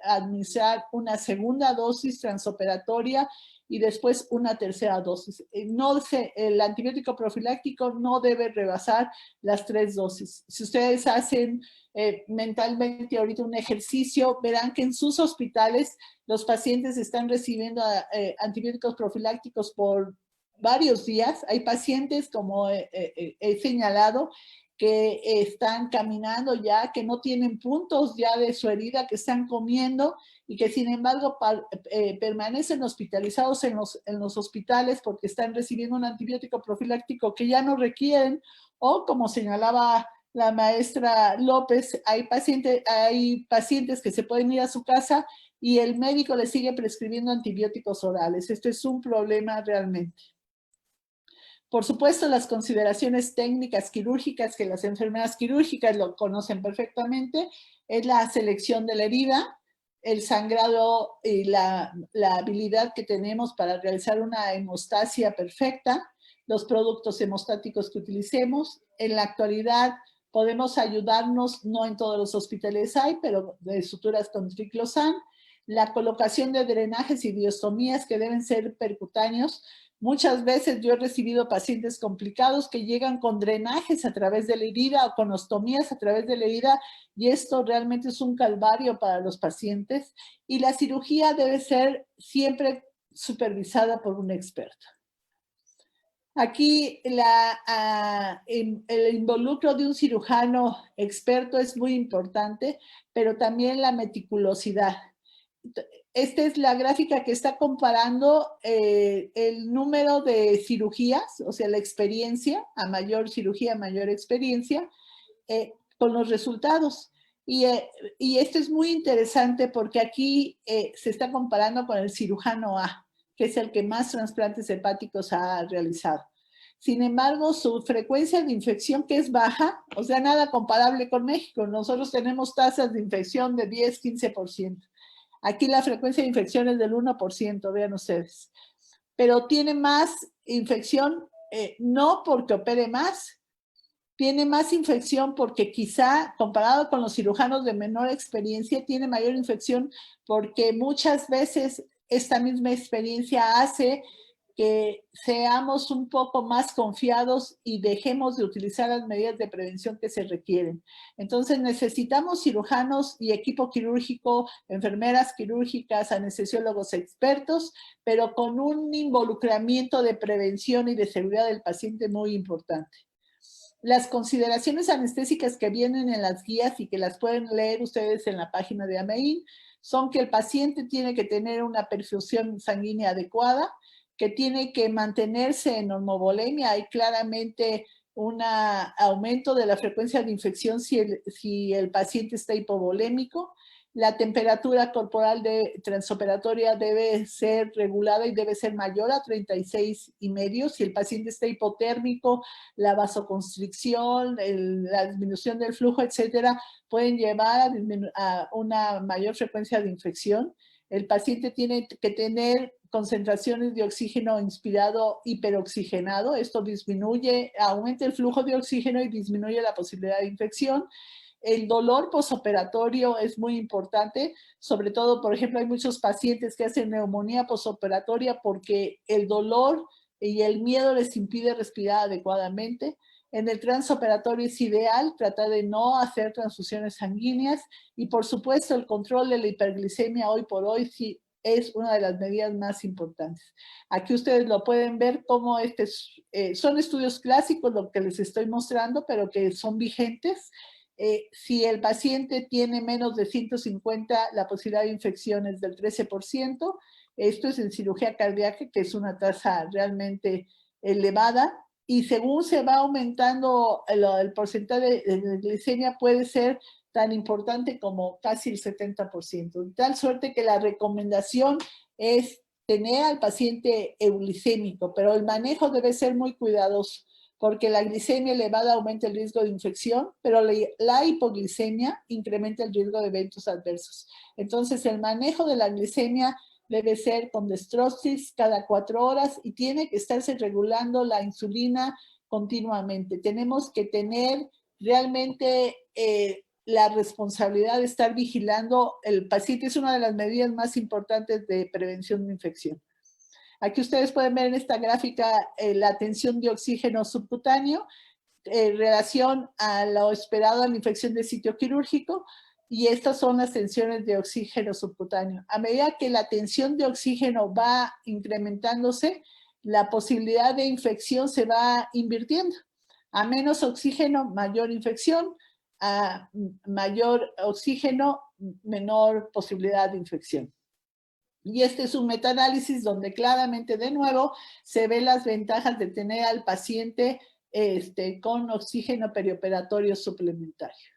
administrar una segunda dosis transoperatoria y después una tercera dosis. El antibiótico profiláctico no debe rebasar las 3 dosis. Si ustedes hacen mentalmente ahorita un ejercicio, verán que en sus hospitales los pacientes están recibiendo antibióticos profilácticos por varios días. Hay pacientes, como he señalado, que están caminando ya, que no tienen puntos ya de su herida, que están comiendo y que sin embargo permanecen hospitalizados en los hospitales porque están recibiendo un antibiótico profiláctico que ya no requieren, o como señalaba la maestra López, hay pacientes que se pueden ir a su casa y el médico les sigue prescribiendo antibióticos orales. Esto es un problema realmente. Por supuesto, las consideraciones técnicas quirúrgicas, que las enfermeras quirúrgicas lo conocen perfectamente, es la selección de la herida, el sangrado y la habilidad que tenemos para realizar una hemostasia perfecta, los productos hemostáticos que utilicemos. En la actualidad podemos ayudarnos, no en todos los hospitales hay, pero de suturas con triclosan, la colocación de drenajes y diostomías que deben ser percutáneos. Muchas veces yo he recibido pacientes complicados que llegan con drenajes a través de la herida o con ostomías a través de la herida, y esto realmente es un calvario para los pacientes. Y la cirugía debe ser siempre supervisada por un experto. Aquí el involucro de un cirujano experto es muy importante, pero también la meticulosidad. Esta es la gráfica que está comparando el número de cirugías, o sea, la experiencia, a mayor cirugía, mayor experiencia, con los resultados. Y esto es muy interesante porque aquí se está comparando con el cirujano A, que es el que más trasplantes hepáticos ha realizado. Sin embargo, su frecuencia de infección, que es baja, o sea, nada comparable con México. Nosotros tenemos tasas de infección de 10-15%. Aquí la frecuencia de infección es del 1%, vean ustedes. Pero tiene más infección, no porque opere más, tiene más infección porque quizá, comparado con los cirujanos de menor experiencia, tiene mayor infección porque muchas veces esta misma experiencia hace que seamos un poco más confiados y dejemos de utilizar las medidas de prevención que se requieren. Entonces necesitamos cirujanos y equipo quirúrgico, enfermeras quirúrgicas, anestesiólogos expertos, pero con un involucramiento de prevención y de seguridad del paciente muy importante. Las consideraciones anestésicas que vienen en las guías y que las pueden leer ustedes en la página de AMEIN son que el paciente tiene que tener una perfusión sanguínea adecuada, que tiene que mantenerse en normovolemia. Hay claramente un aumento de la frecuencia de infección si el paciente está hipovolémico. La temperatura corporal transoperatoria debe ser regulada y debe ser mayor a 36,5. Si el paciente está hipotérmico, la vasoconstricción, la disminución del flujo, etcétera, pueden llevar a una mayor frecuencia de infección. El paciente tiene que tener concentraciones de oxígeno inspirado hiperoxigenado. Esto aumenta el flujo de oxígeno y disminuye la posibilidad de infección. El dolor posoperatorio es muy importante, sobre todo, por ejemplo, hay muchos pacientes que hacen neumonía posoperatoria porque el dolor y el miedo les impide respirar adecuadamente. En el transoperatorio es ideal tratar de no hacer transfusiones sanguíneas y, por supuesto, el control de la hiperglicemia hoy por hoy sí es una de las medidas más importantes. Aquí ustedes lo pueden ver como son estudios clásicos lo que les estoy mostrando, pero que son vigentes. Si el paciente tiene menos de 150, la posibilidad de infección es del 13%. Esto es en cirugía cardíaca, que es una tasa realmente elevada. Y según se va aumentando el porcentaje de glicemia, puede ser tan importante como casi el 70%. De tal suerte que la recomendación es tener al paciente euglicémico, pero el manejo debe ser muy cuidadoso, porque la glicemia elevada aumenta el riesgo de infección, pero la hipoglicemia incrementa el riesgo de eventos adversos. Entonces, el manejo de la glicemia debe ser con dextrosis cada 4 horas y tiene que estarse regulando la insulina continuamente. Tenemos que tener realmente la responsabilidad de estar vigilando el paciente. Es una de las medidas más importantes de prevención de infección. Aquí ustedes pueden ver en esta gráfica la tensión de oxígeno subcutáneo en relación a lo esperado a la infección de sitio quirúrgico, y estas son las tensiones de oxígeno subcutáneo. A medida que la tensión de oxígeno va incrementándose, la posibilidad de infección se va invirtiendo. A menos oxígeno, mayor infección; a mayor oxígeno, menor posibilidad de infección. Y este es un metaanálisis donde claramente, de nuevo, se ven las ventajas de tener al paciente con oxígeno perioperatorio suplementario.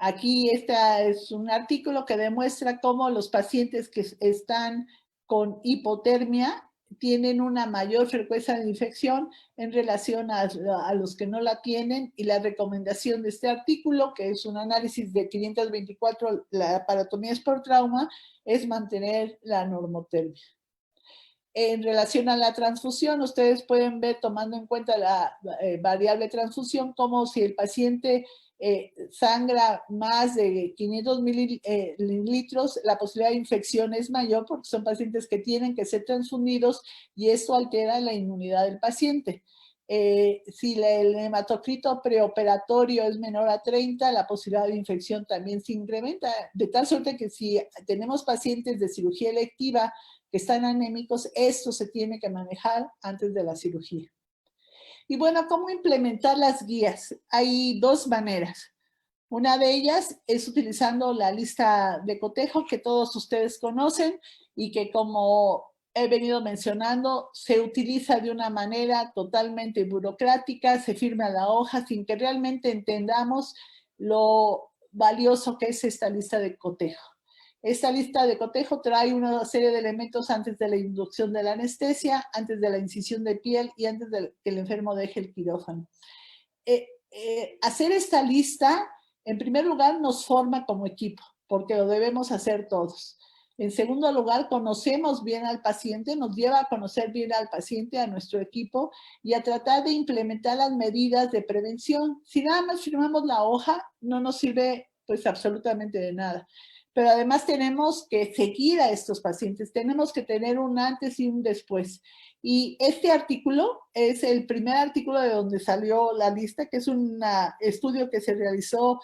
Aquí este es un artículo que demuestra cómo los pacientes que están con hipotermia tienen una mayor frecuencia de infección en relación a los que no la tienen, y la recomendación de este artículo, que es un análisis de 524 laparotomías por trauma, es mantener la normotermia. En relación a la transfusión, ustedes pueden ver, tomando en cuenta la variable transfusión, como si el paciente sangra más de 500 mililitros, la posibilidad de infección es mayor porque son pacientes que tienen que ser transfundidos y esto altera la inmunidad del paciente. Si el hematocrito preoperatorio es menor a 30, la posibilidad de infección también se incrementa, de tal suerte que si tenemos pacientes de cirugía electiva que están anémicos, esto se tiene que manejar antes de la cirugía. Y bueno, ¿cómo implementar las guías? Hay 2 maneras. Una de ellas es utilizando la lista de cotejo que todos ustedes conocen y que, como he venido mencionando, se utiliza de una manera totalmente burocrática, se firma la hoja sin que realmente entendamos lo valioso que es esta lista de cotejo. Esta lista de cotejo trae una serie de elementos antes de la inducción de la anestesia, antes de la incisión de piel y antes de que el enfermo deje el quirófano. Hacer esta lista, en primer lugar, nos forma como equipo, porque lo debemos hacer todos. En segundo lugar, conocemos bien al paciente, nos lleva a conocer bien al paciente, a nuestro equipo, y a tratar de implementar las medidas de prevención. Si nada más firmamos la hoja, no nos sirve pues absolutamente de nada. Pero además tenemos que seguir a estos pacientes, tenemos que tener un antes y un después. Y este artículo es el primer artículo de donde salió la lista, que es un estudio que se realizó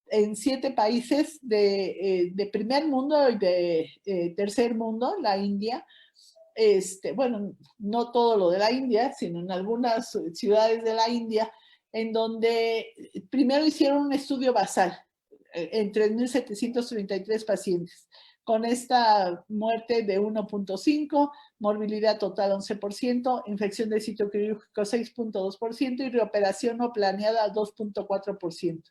en 7 países de primer mundo y de tercer mundo, la India. Bueno, no todo lo de la India, sino en algunas ciudades de la India, en donde primero hicieron un estudio basal en 3.733 pacientes, con esta muerte de 1.5, morbilidad total 11%, infección del sitio quirúrgico 6.2% y reoperación no planeada 2.4%.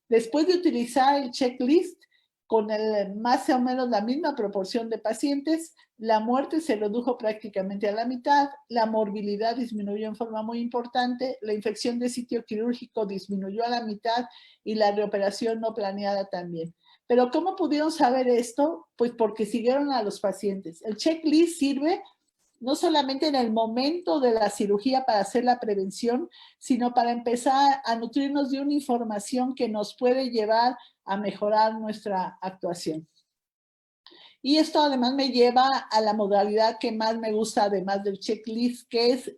Después de utilizar el checklist con más o menos la misma proporción de pacientes, la muerte se redujo prácticamente a la mitad, la morbilidad disminuyó en forma muy importante, la infección de sitio quirúrgico disminuyó a la mitad y la reoperación no planeada también. Pero ¿cómo pudieron saber esto? Pues porque siguieron a los pacientes. El checklist sirve no solamente en el momento de la cirugía para hacer la prevención, sino para empezar a nutrirnos de una información que nos puede llevar a mejorar nuestra actuación. Y esto además me lleva a la modalidad que más me gusta, además del checklist, que es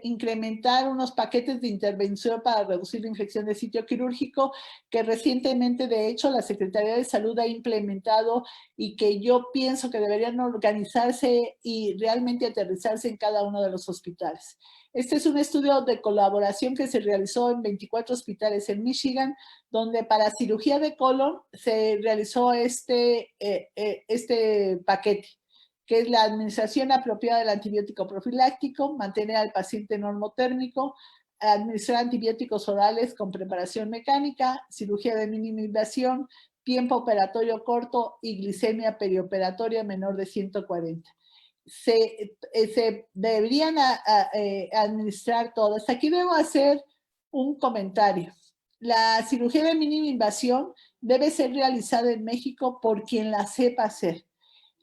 incrementar unos paquetes de intervención para reducir la infección de sitio quirúrgico, que recientemente, de hecho, la Secretaría de Salud ha implementado y que yo pienso que deberían organizarse y realmente aterrizarse en cada uno de los hospitales. Este es un estudio de colaboración que se realizó en 24 hospitales en Michigan, donde para cirugía de colon se realizó este paquete, que es la administración apropiada del antibiótico profiláctico, mantener al paciente normotérmico, administrar antibióticos orales con preparación mecánica, cirugía de mínima invasión, tiempo operatorio corto y glicemia perioperatoria menor de 140. Se deberían administrar todas. Aquí debo hacer un comentario. La cirugía de mínima invasión debe ser realizada en México por quien la sepa hacer.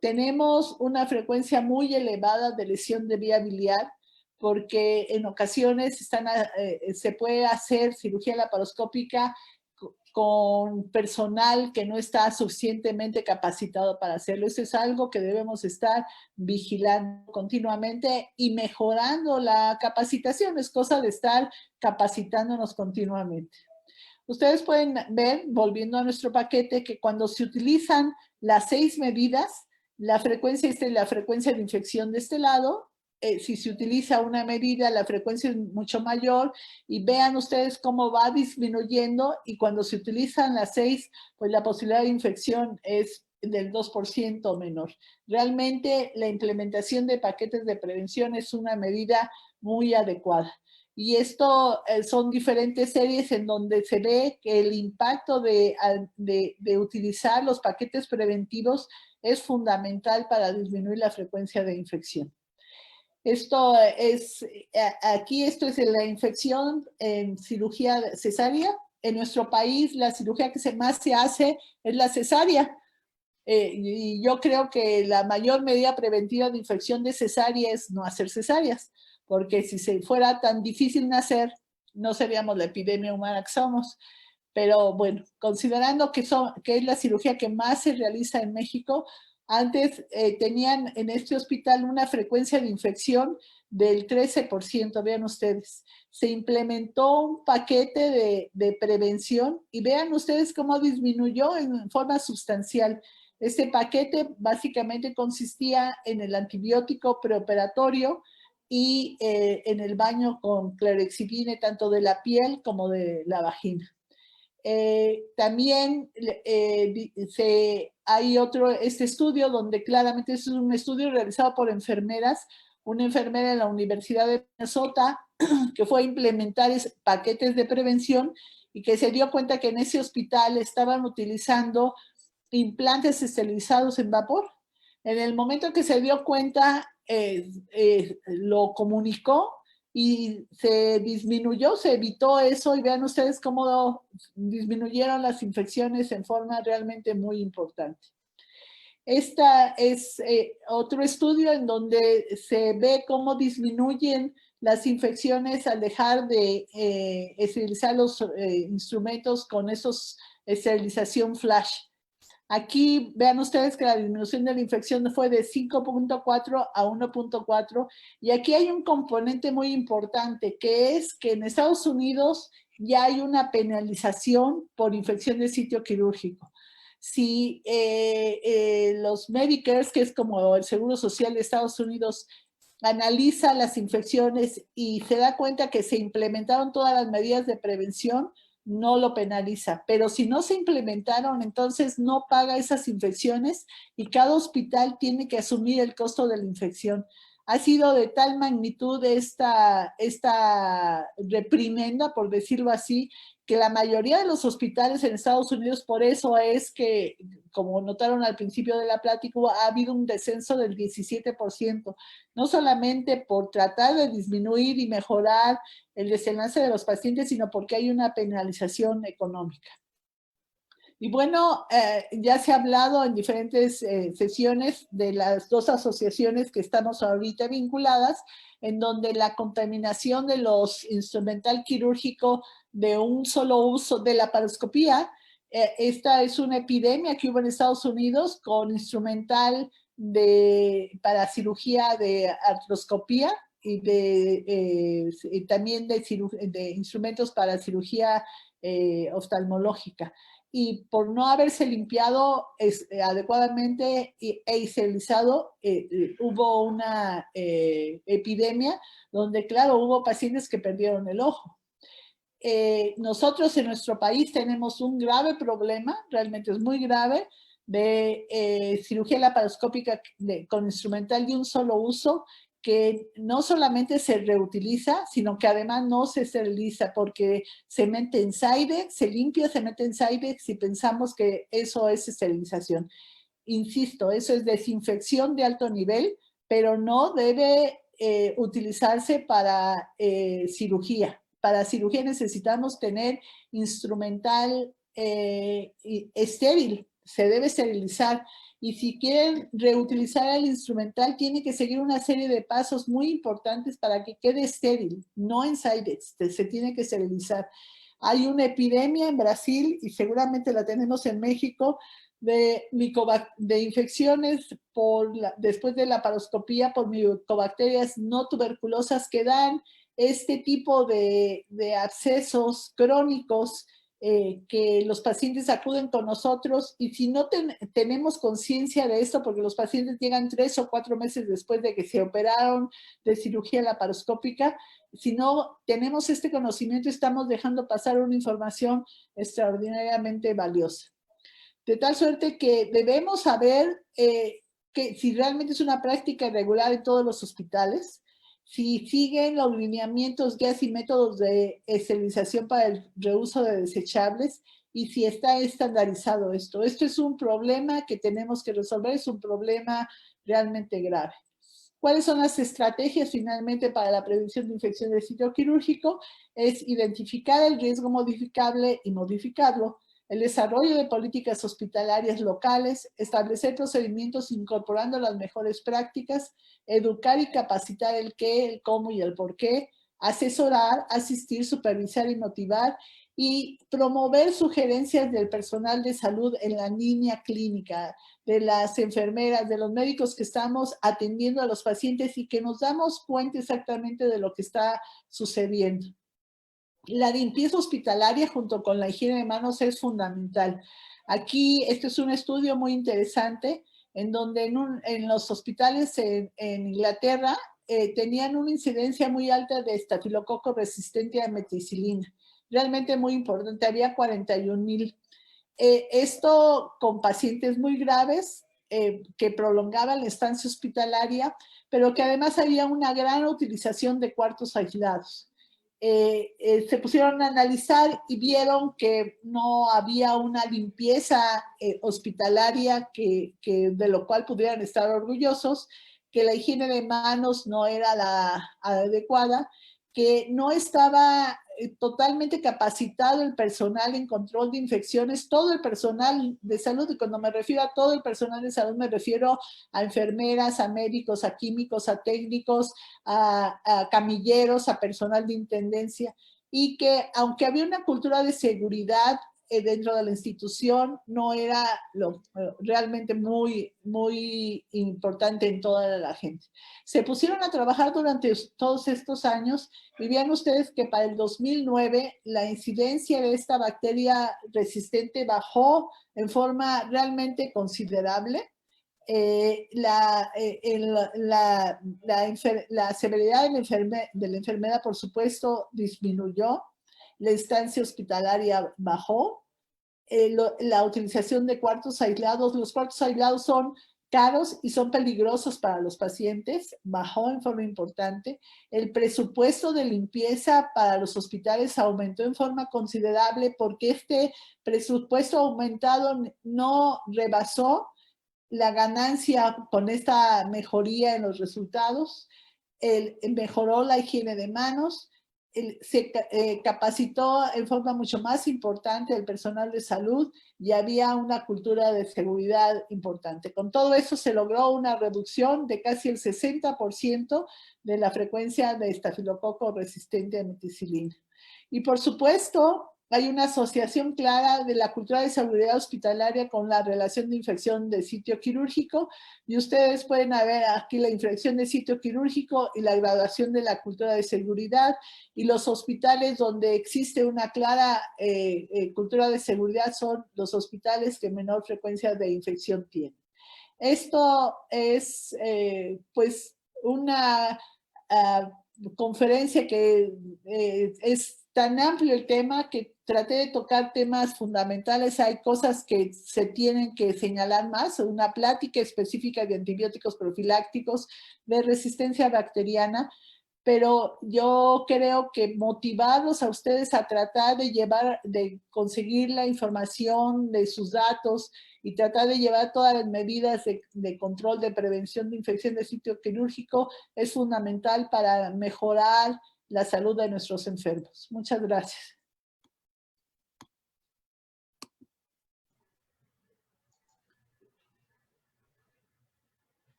Tenemos una frecuencia muy elevada de lesión de vía biliar porque en ocasiones se puede hacer cirugía laparoscópica con personal que no está suficientemente capacitado para hacerlo. Eso es algo que debemos estar vigilando continuamente y mejorando la capacitación. Es cosa de estar capacitándonos continuamente. Ustedes pueden ver, volviendo a nuestro paquete, que cuando se utilizan las 6 medidas, la frecuencia es la frecuencia de infección de este lado. Si se utiliza una medida, la frecuencia es mucho mayor y vean ustedes cómo va disminuyendo y cuando se utilizan las 6, pues la posibilidad de infección es del 2% menor. Realmente la implementación de paquetes de prevención es una medida muy adecuada. Y esto son diferentes series en donde se ve que el impacto de utilizar los paquetes preventivos es fundamental para disminuir la frecuencia de infección. Aquí esto es la infección en cirugía cesárea. En nuestro país la cirugía que más se hace es la cesárea. Y yo creo que la mayor medida preventiva de infección de cesárea es no hacer cesáreas, porque si se fuera tan difícil nacer, no seríamos la epidemia humana que somos. Pero bueno, considerando que es la cirugía que más se realiza en México, antes tenían en este hospital una frecuencia de infección del 13%, vean ustedes. Se implementó un paquete de prevención y vean ustedes cómo disminuyó en forma sustancial. Este paquete básicamente consistía en el antibiótico preoperatorio y en el baño con clorexidina tanto de la piel como de la vagina. También hay este estudio donde claramente es un estudio realizado por enfermeras, una enfermera en la Universidad de Minnesota que fue a implementar paquetes de prevención y que se dio cuenta que en ese hospital estaban utilizando implantes esterilizados en vapor. En el momento que se dio cuenta, lo comunicó y se disminuyó, se evitó eso y vean ustedes cómo disminuyeron las infecciones en forma realmente muy importante. Esta es otro estudio en donde se ve cómo disminuyen las infecciones al dejar de esterilizar los instrumentos con esos esterilización flash. Aquí vean ustedes que la disminución de la infección fue de 5.4 a 1.4 y aquí hay un componente muy importante que es que en Estados Unidos ya hay una penalización por infección de sitio quirúrgico. Si los Medicares, que es como el Seguro Social de Estados Unidos, analiza las infecciones y se da cuenta que se implementaron todas las medidas de prevención, no lo penaliza. Pero si no se implementaron, entonces no paga esas infecciones y cada hospital tiene que asumir el costo de la infección. Ha sido de tal magnitud esta reprimenda, por decirlo así, que la mayoría de los hospitales en Estados Unidos, por eso es que, como notaron al principio de la plática, ha habido un descenso del 17%, no solamente por tratar de disminuir y mejorar el desenlace de los pacientes, sino porque hay una penalización económica. Y bueno, ya se ha hablado en diferentes sesiones de las dos asociaciones que estamos ahorita vinculadas, en donde la contaminación de los instrumental quirúrgico de un solo uso de la laparoscopía, esta es una epidemia que hubo en Estados Unidos con instrumental para cirugía de artroscopía y también de instrumentos para cirugía oftalmológica. Y por no haberse limpiado adecuadamente e esterilizado, hubo una epidemia donde, claro, hubo pacientes que perdieron el ojo. Nosotros en nuestro país tenemos un grave problema, realmente es muy grave, de cirugía laparoscópica con instrumental de un solo uso, que no solamente se reutiliza, sino que además no se esteriliza porque se mete en Cydex, se limpia, se mete en Cydex y pensamos que eso es esterilización. Insisto, eso es desinfección de alto nivel, pero no debe utilizarse para cirugía. Para cirugía necesitamos tener instrumental estéril, se debe esterilizar. Y si quieren reutilizar el instrumental, tiene que seguir una serie de pasos muy importantes para que quede estéril, no en Cydex, se tiene que esterilizar. Hay una epidemia en Brasil y seguramente la tenemos en México de infecciones después de la laparoscopía por micobacterias no tuberculosas que dan este tipo de abscesos crónicos que los pacientes acuden con nosotros y si no tenemos conciencia de esto, porque los pacientes llegan 3 o 4 meses después de que se operaron de cirugía laparoscópica, si no tenemos este conocimiento, estamos dejando pasar una información extraordinariamente valiosa. De tal suerte que debemos saber que si realmente es una práctica regular en todos los hospitales, si siguen los lineamientos, guías y métodos de esterilización para el reuso de desechables y si está estandarizado esto. Esto es un problema que tenemos que resolver, es un problema realmente grave. ¿Cuáles son las estrategias finalmente para la prevención de infección del sitio quirúrgico? Es identificar el riesgo modificable y modificarlo, el desarrollo de políticas hospitalarias locales, establecer procedimientos incorporando las mejores prácticas, educar y capacitar el qué, el cómo y el por qué, asesorar, asistir, supervisar y motivar, y promover sugerencias del personal de salud en la línea clínica, de las enfermeras, de los médicos que estamos atendiendo a los pacientes y que nos damos cuenta exactamente de lo que está sucediendo. La limpieza hospitalaria junto con la higiene de manos es fundamental. Aquí, este es un estudio muy interesante en donde en los hospitales en Inglaterra tenían una incidencia muy alta de estafilococo resistente a meticilina. Realmente muy importante, había 41,000. Esto con pacientes muy graves que prolongaban la estancia hospitalaria, pero que además había una gran utilización de cuartos aislados. Se pusieron a analizar y vieron que no había una limpieza hospitalaria de lo cual pudieran estar orgullosos, que la higiene de manos no era la adecuada, que no estaba totalmente capacitado el personal en control de infecciones, todo el personal de salud, y cuando me refiero a todo el personal de salud me refiero a enfermeras, a médicos, a químicos, a técnicos, a camilleros, a personal de intendencia, y que aunque había una cultura de seguridad dentro de la institución no era realmente muy importante en toda la gente. Se pusieron a trabajar durante todos estos años y vean ustedes que para el 2009 la incidencia de esta bacteria resistente bajó en forma realmente considerable. La severidad de la enfermedad, por supuesto, disminuyó, la estancia hospitalaria bajó, la utilización de cuartos aislados, los cuartos aislados son caros y son peligrosos para los pacientes, bajó en forma importante. El presupuesto de limpieza para los hospitales aumentó en forma considerable porque este presupuesto aumentado no rebasó la ganancia con esta mejoría en los resultados, mejoró la higiene de manos, se capacitó en forma mucho más importante el personal de salud y había una cultura de seguridad importante. Con todo eso se logró una reducción de casi el 60% de la frecuencia de estafilococo resistente a meticilina. Y por supuesto, hay una asociación clara de la cultura de seguridad hospitalaria con la relación de infección de sitio quirúrgico, y ustedes pueden ver aquí la infección de sitio quirúrgico y la graduación de la cultura de seguridad, y los hospitales donde existe una clara cultura de seguridad son los hospitales que menor frecuencia de infección tienen. Esto es pues una conferencia que es tan amplio el tema que traté de tocar temas fundamentales. Hay cosas que se tienen que señalar más, una plática específica de antibióticos profilácticos, de resistencia bacteriana, pero yo creo que motivarlos a ustedes a tratar de conseguir la información de sus datos y tratar de llevar todas las medidas de control de prevención de infección de sitio quirúrgico es fundamental para mejorar la salud de nuestros enfermos. Muchas gracias.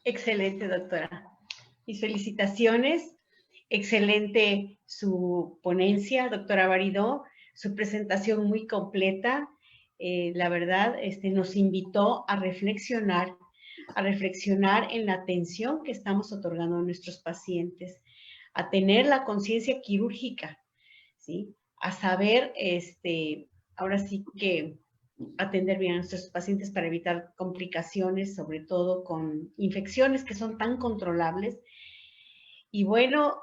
Excelente, doctora. Mis felicitaciones. Excelente su ponencia, doctora Baridó. Su presentación muy completa. La verdad, nos invitó a reflexionar en la atención que estamos otorgando a nuestros pacientes, a tener la conciencia quirúrgica, ¿sí? A saber, ahora sí que atender bien a nuestros pacientes para evitar complicaciones, sobre todo con infecciones que son tan controlables. Y bueno,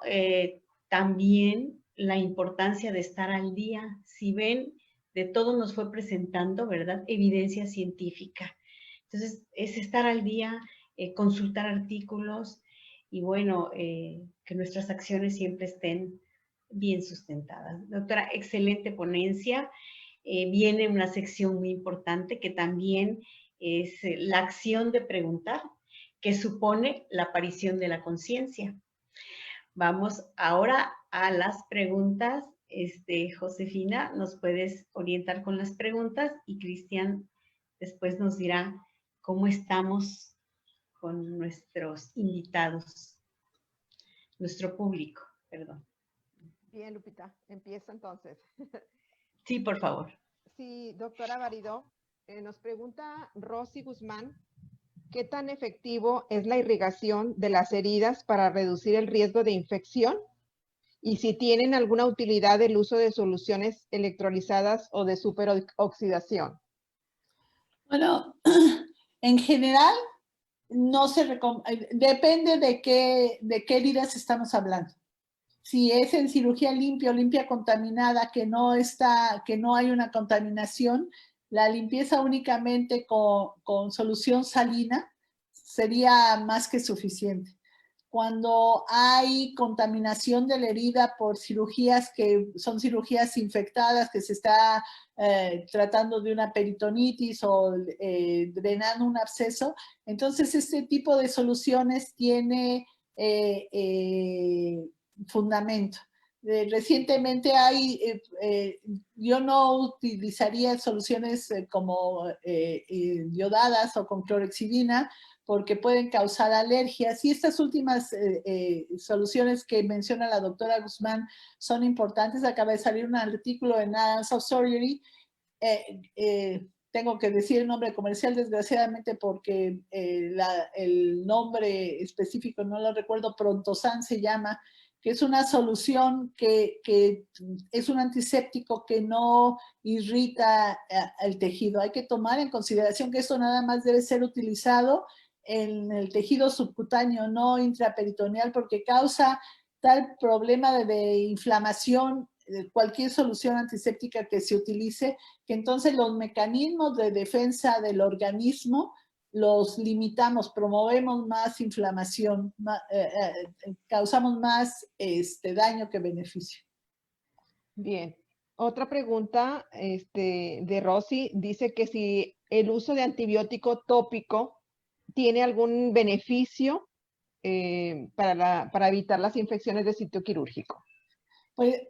también la importancia de estar al día. Si ven, de todo nos fue presentando, ¿verdad? Evidencia científica. Entonces, es estar al día, consultar artículos y bueno, que nuestras acciones siempre estén bien sustentadas. Doctora, excelente ponencia. Viene una sección muy importante que también es la acción de preguntar, que supone la aparición de la conciencia. Vamos ahora a las preguntas. Josefina, ¿nos puedes orientar con las preguntas? Y Cristian después nos dirá cómo estamos con nuestros invitados, nuestro público, perdón. Bien, Lupita, empiezo entonces. Sí, por favor. Sí, doctora Baridó, nos pregunta Rosy Guzmán, ¿qué tan efectivo es la irrigación de las heridas para reducir el riesgo de infección? Y si tienen alguna utilidad el uso de soluciones electrolizadas o de superoxidación. Bueno, en general, no depende de qué heridas estamos hablando. Si es en cirugía limpia o limpia contaminada, que no hay una contaminación, la limpieza únicamente con solución salina sería más que suficiente. Cuando hay contaminación de la herida por cirugías que son cirugías infectadas, que se está tratando de una peritonitis o drenando un absceso, entonces este tipo de soluciones tiene fundamento. Recientemente yo no utilizaría soluciones como iodadas o con clorexidina porque pueden causar alergias. Y estas últimas soluciones que menciona la doctora Guzmán son importantes. Acaba de salir un artículo en Annals of Surgery. Tengo que decir el nombre comercial, desgraciadamente, porque el nombre específico no lo recuerdo. Prontosan se llama, que es una solución que es un antiséptico que no irrita el tejido. Hay que tomar en consideración que esto nada más debe ser utilizado en el tejido subcutáneo, no intraperitoneal, porque causa tal problema de inflamación, cualquier solución antiséptica que se utilice, que entonces los mecanismos de defensa del organismo los limitamos, promovemos más inflamación, causamos más daño que beneficio. Bien. Otra pregunta de Rosy dice que si el uso de antibiótico tópico tiene algún beneficio para evitar las infecciones de sitio quirúrgico. Pues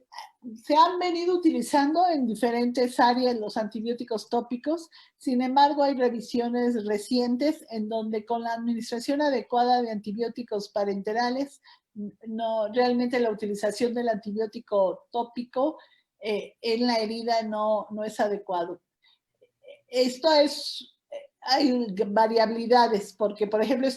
se han venido utilizando en diferentes áreas los antibióticos tópicos. Sin embargo, hay revisiones recientes en donde con la administración adecuada de antibióticos parenterales, realmente la utilización del antibiótico tópico en la herida no es adecuado. Hay variabilidades, porque por ejemplo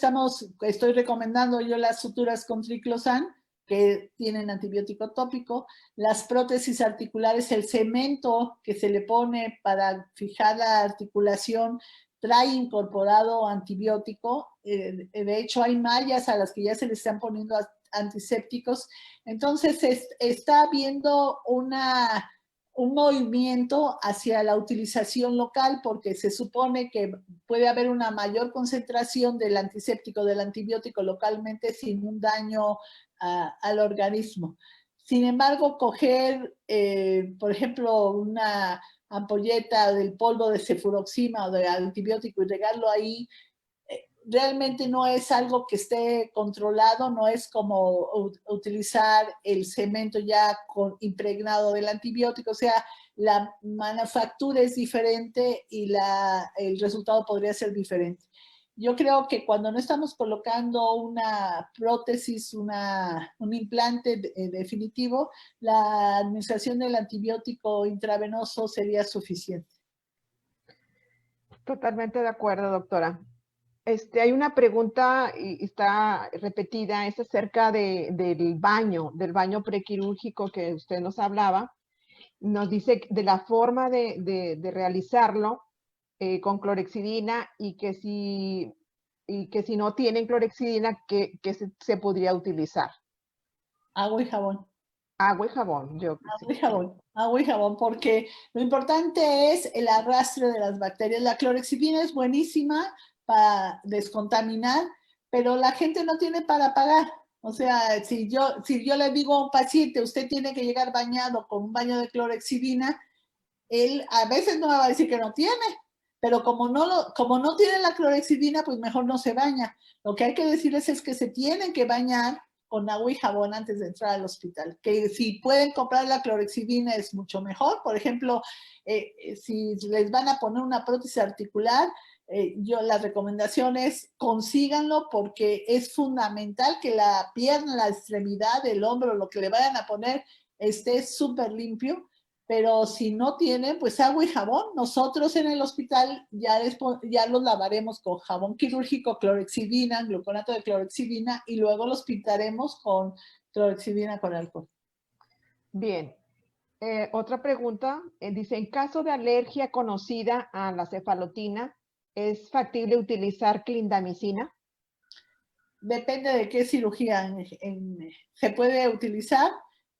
estoy recomendando yo las suturas con triclosan, que tienen antibiótico tópico, las prótesis articulares, el cemento que se le pone para fijar la articulación trae incorporado antibiótico. De hecho, hay mallas a las que ya se le están poniendo antisépticos. Entonces, está habiendo un movimiento hacia la utilización local, porque se supone que puede haber una mayor concentración del antiséptico, del antibiótico localmente sin un daño al organismo. Sin embargo, coger, por ejemplo, una ampolleta del polvo de cefuroxima o de antibiótico y regarlo ahí, realmente no es algo que esté controlado, no es como utilizar el cemento ya impregnado del antibiótico. O sea, la manufactura es diferente y el resultado podría ser diferente. Yo creo que cuando no estamos colocando una prótesis, un implante definitivo, la administración del antibiótico intravenoso sería suficiente. Totalmente de acuerdo, doctora. Hay una pregunta y está repetida, es acerca del baño prequirúrgico que usted nos hablaba. Nos dice de la forma de realizarlo con clorexidina y que si no tienen clorexidina, ¿qué se podría utilizar? Agua y jabón. Agua y jabón. Agua y jabón, porque lo importante es el arrastre de las bacterias. La clorexidina es buenísima para descontaminar, pero la gente no tiene para pagar. O sea, si yo le digo a un paciente, usted tiene que llegar bañado con un baño de clorexidina, él a veces no me va a decir que no tiene, pero como no tiene la clorexidina, pues mejor no se baña. Lo que hay que decirles es que se tienen que bañar con agua y jabón antes de entrar al hospital. Que si pueden comprar la clorexidina es mucho mejor. Por ejemplo, si les van a poner una prótesis articular, la recomendación es consíganlo, porque es fundamental que la pierna, la extremidad, el hombro, lo que le vayan a poner esté súper limpio. Pero si no tienen, pues agua y jabón. Nosotros en el hospital ya los lavaremos con jabón quirúrgico, clorexidina, gluconato de clorexidina, y luego los pintaremos con clorexidina con alcohol. Bien. Otra pregunta, dice, en caso de alergia conocida a la cefalotina, ¿es factible utilizar clindamicina? Depende de qué cirugía se puede utilizar.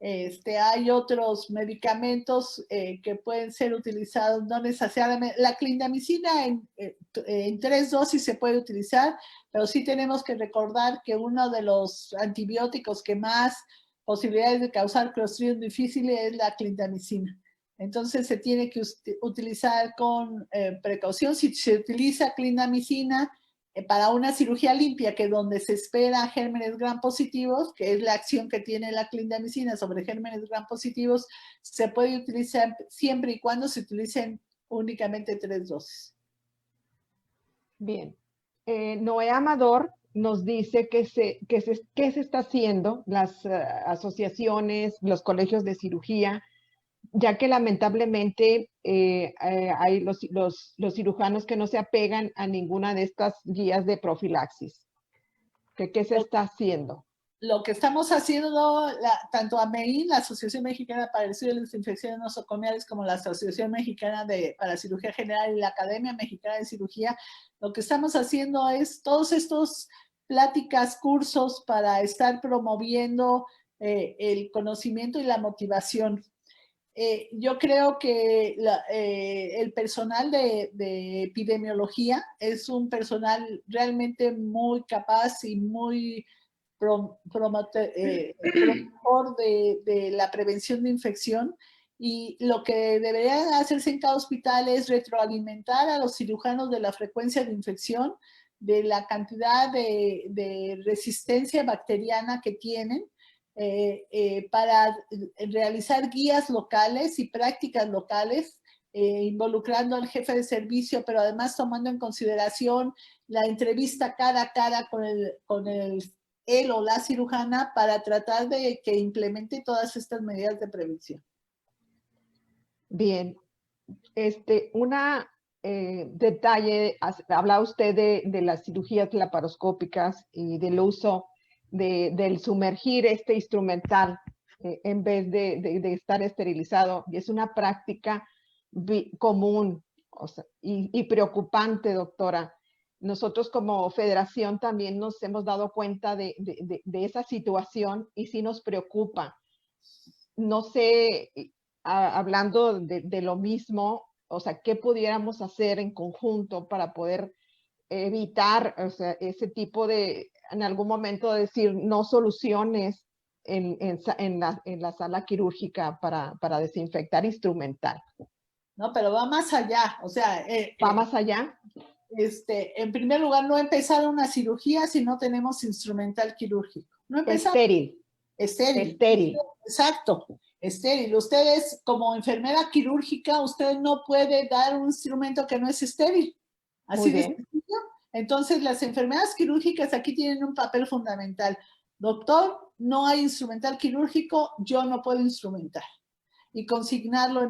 Hay otros medicamentos que pueden ser utilizados, no necesariamente. La clindamicina en 3 dosis se puede utilizar, pero sí tenemos que recordar que uno de los antibióticos que más posibilidades de causar Clostridium difficile es la clindamicina. Entonces se tiene que utilizar con precaución. Si se utiliza clindamicina para una cirugía limpia, que donde se espera gérmenes gram positivos, que es la acción que tiene la clindamicina sobre gérmenes gram positivos, se puede utilizar siempre y cuando se utilicen únicamente 3 dosis. Bien. Noé Amador nos dice que se está haciendo las asociaciones, los colegios de cirugía, ya que lamentablemente hay los cirujanos que no se apegan a ninguna de estas guías de profilaxis. ¿Qué se está haciendo? Lo que estamos haciendo, tanto AMEIN, la Asociación Mexicana para el Estudio de las Infecciones Nosocomiales, como la Asociación Mexicana para Cirugía General y la Academia Mexicana de Cirugía, lo que estamos haciendo es todos estos pláticas, cursos para estar promoviendo el conocimiento y la motivación. Yo creo que el personal de epidemiología es un personal realmente muy capaz y muy promotor de la prevención de infección, y lo que debería hacerse en cada hospital es retroalimentar a los cirujanos de la frecuencia de infección, de la cantidad de resistencia bacteriana que tienen, para realizar guías locales y prácticas locales, involucrando al jefe de servicio, pero además tomando en consideración la entrevista cara a cara con él o la cirujana, para tratar de que implemente todas estas medidas de prevención. Bien. Detalle, habla usted de las cirugías laparoscópicas y del uso del sumergir este instrumental en vez de estar esterilizado, y es una práctica común, o sea, y preocupante, doctora. Nosotros como federación también nos hemos dado cuenta de esa situación y sí nos preocupa. No sé, hablando de lo mismo, o sea, ¿qué pudiéramos hacer en conjunto para poder evitar, o sea, ese tipo de, en algún momento decir, no soluciones en la sala quirúrgica para desinfectar instrumental? No, pero va más allá, o sea... ¿Va más allá? En primer lugar, no empezar una cirugía si no tenemos instrumental quirúrgico. No empezar. Estéril. Estéril. Estéril. Exacto, estéril. Ustedes, como enfermera quirúrgica, usted no puede dar un instrumento que no es estéril. Así de sencillo. Entonces, las enfermeras quirúrgicas aquí tienen un papel fundamental. Doctor, no hay instrumental quirúrgico, yo no puedo instrumentar. Y consignarlo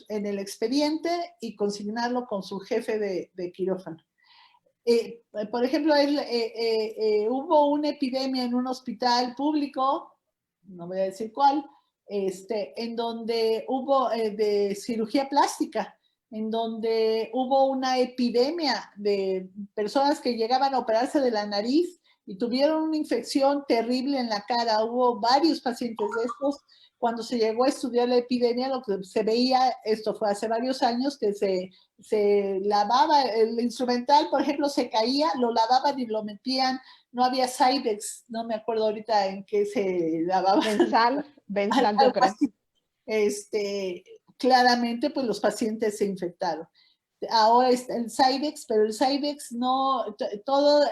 en el expediente y consignarlo con su jefe de quirófano. Por ejemplo, hubo una epidemia en un hospital público, no voy a decir cuál, en donde hubo de cirugía plástica, en donde hubo una epidemia de personas que llegaban a operarse de la nariz y tuvieron una infección terrible en la cara. Hubo varios pacientes de estos. Cuando se llegó a estudiar la epidemia, lo que se veía, esto fue hace varios años, que se lavaba el instrumental, por ejemplo, se caía, lo lavaban y lo metían, no había Cydex, no me acuerdo ahorita en qué se lavaba. Benzal, yo creo. Claramente, pues los pacientes se infectaron. Ahora está el Cydex, pero el Cydex no, todos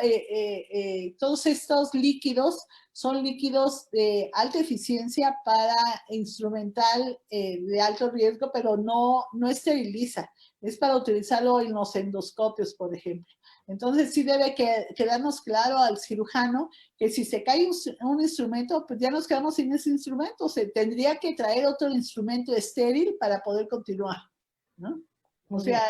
estos líquidos son líquidos de alta eficiencia para instrumental de alto riesgo, pero no esteriliza. Es para utilizarlo en los endoscopios, por ejemplo. Entonces sí debe quedarnos claro al cirujano que si se cae un instrumento, pues ya nos quedamos sin ese instrumento. Se tendría que traer otro instrumento estéril para poder continuar, ¿no? O sea,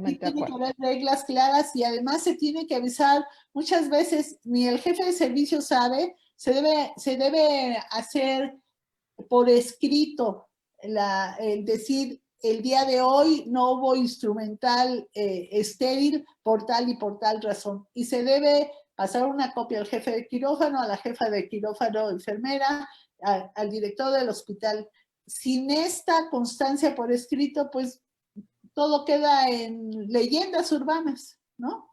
sí tiene que haber reglas claras, y además se tiene que avisar. Muchas veces ni el jefe de servicio sabe, se debe hacer por escrito el decir, el día de hoy no hubo instrumental estéril por tal y por tal razón. Y se debe pasar una copia al jefe de quirófano, a la jefa de quirófano enfermera, al director del hospital. Sin esta constancia por escrito, pues todo queda en leyendas urbanas, ¿no?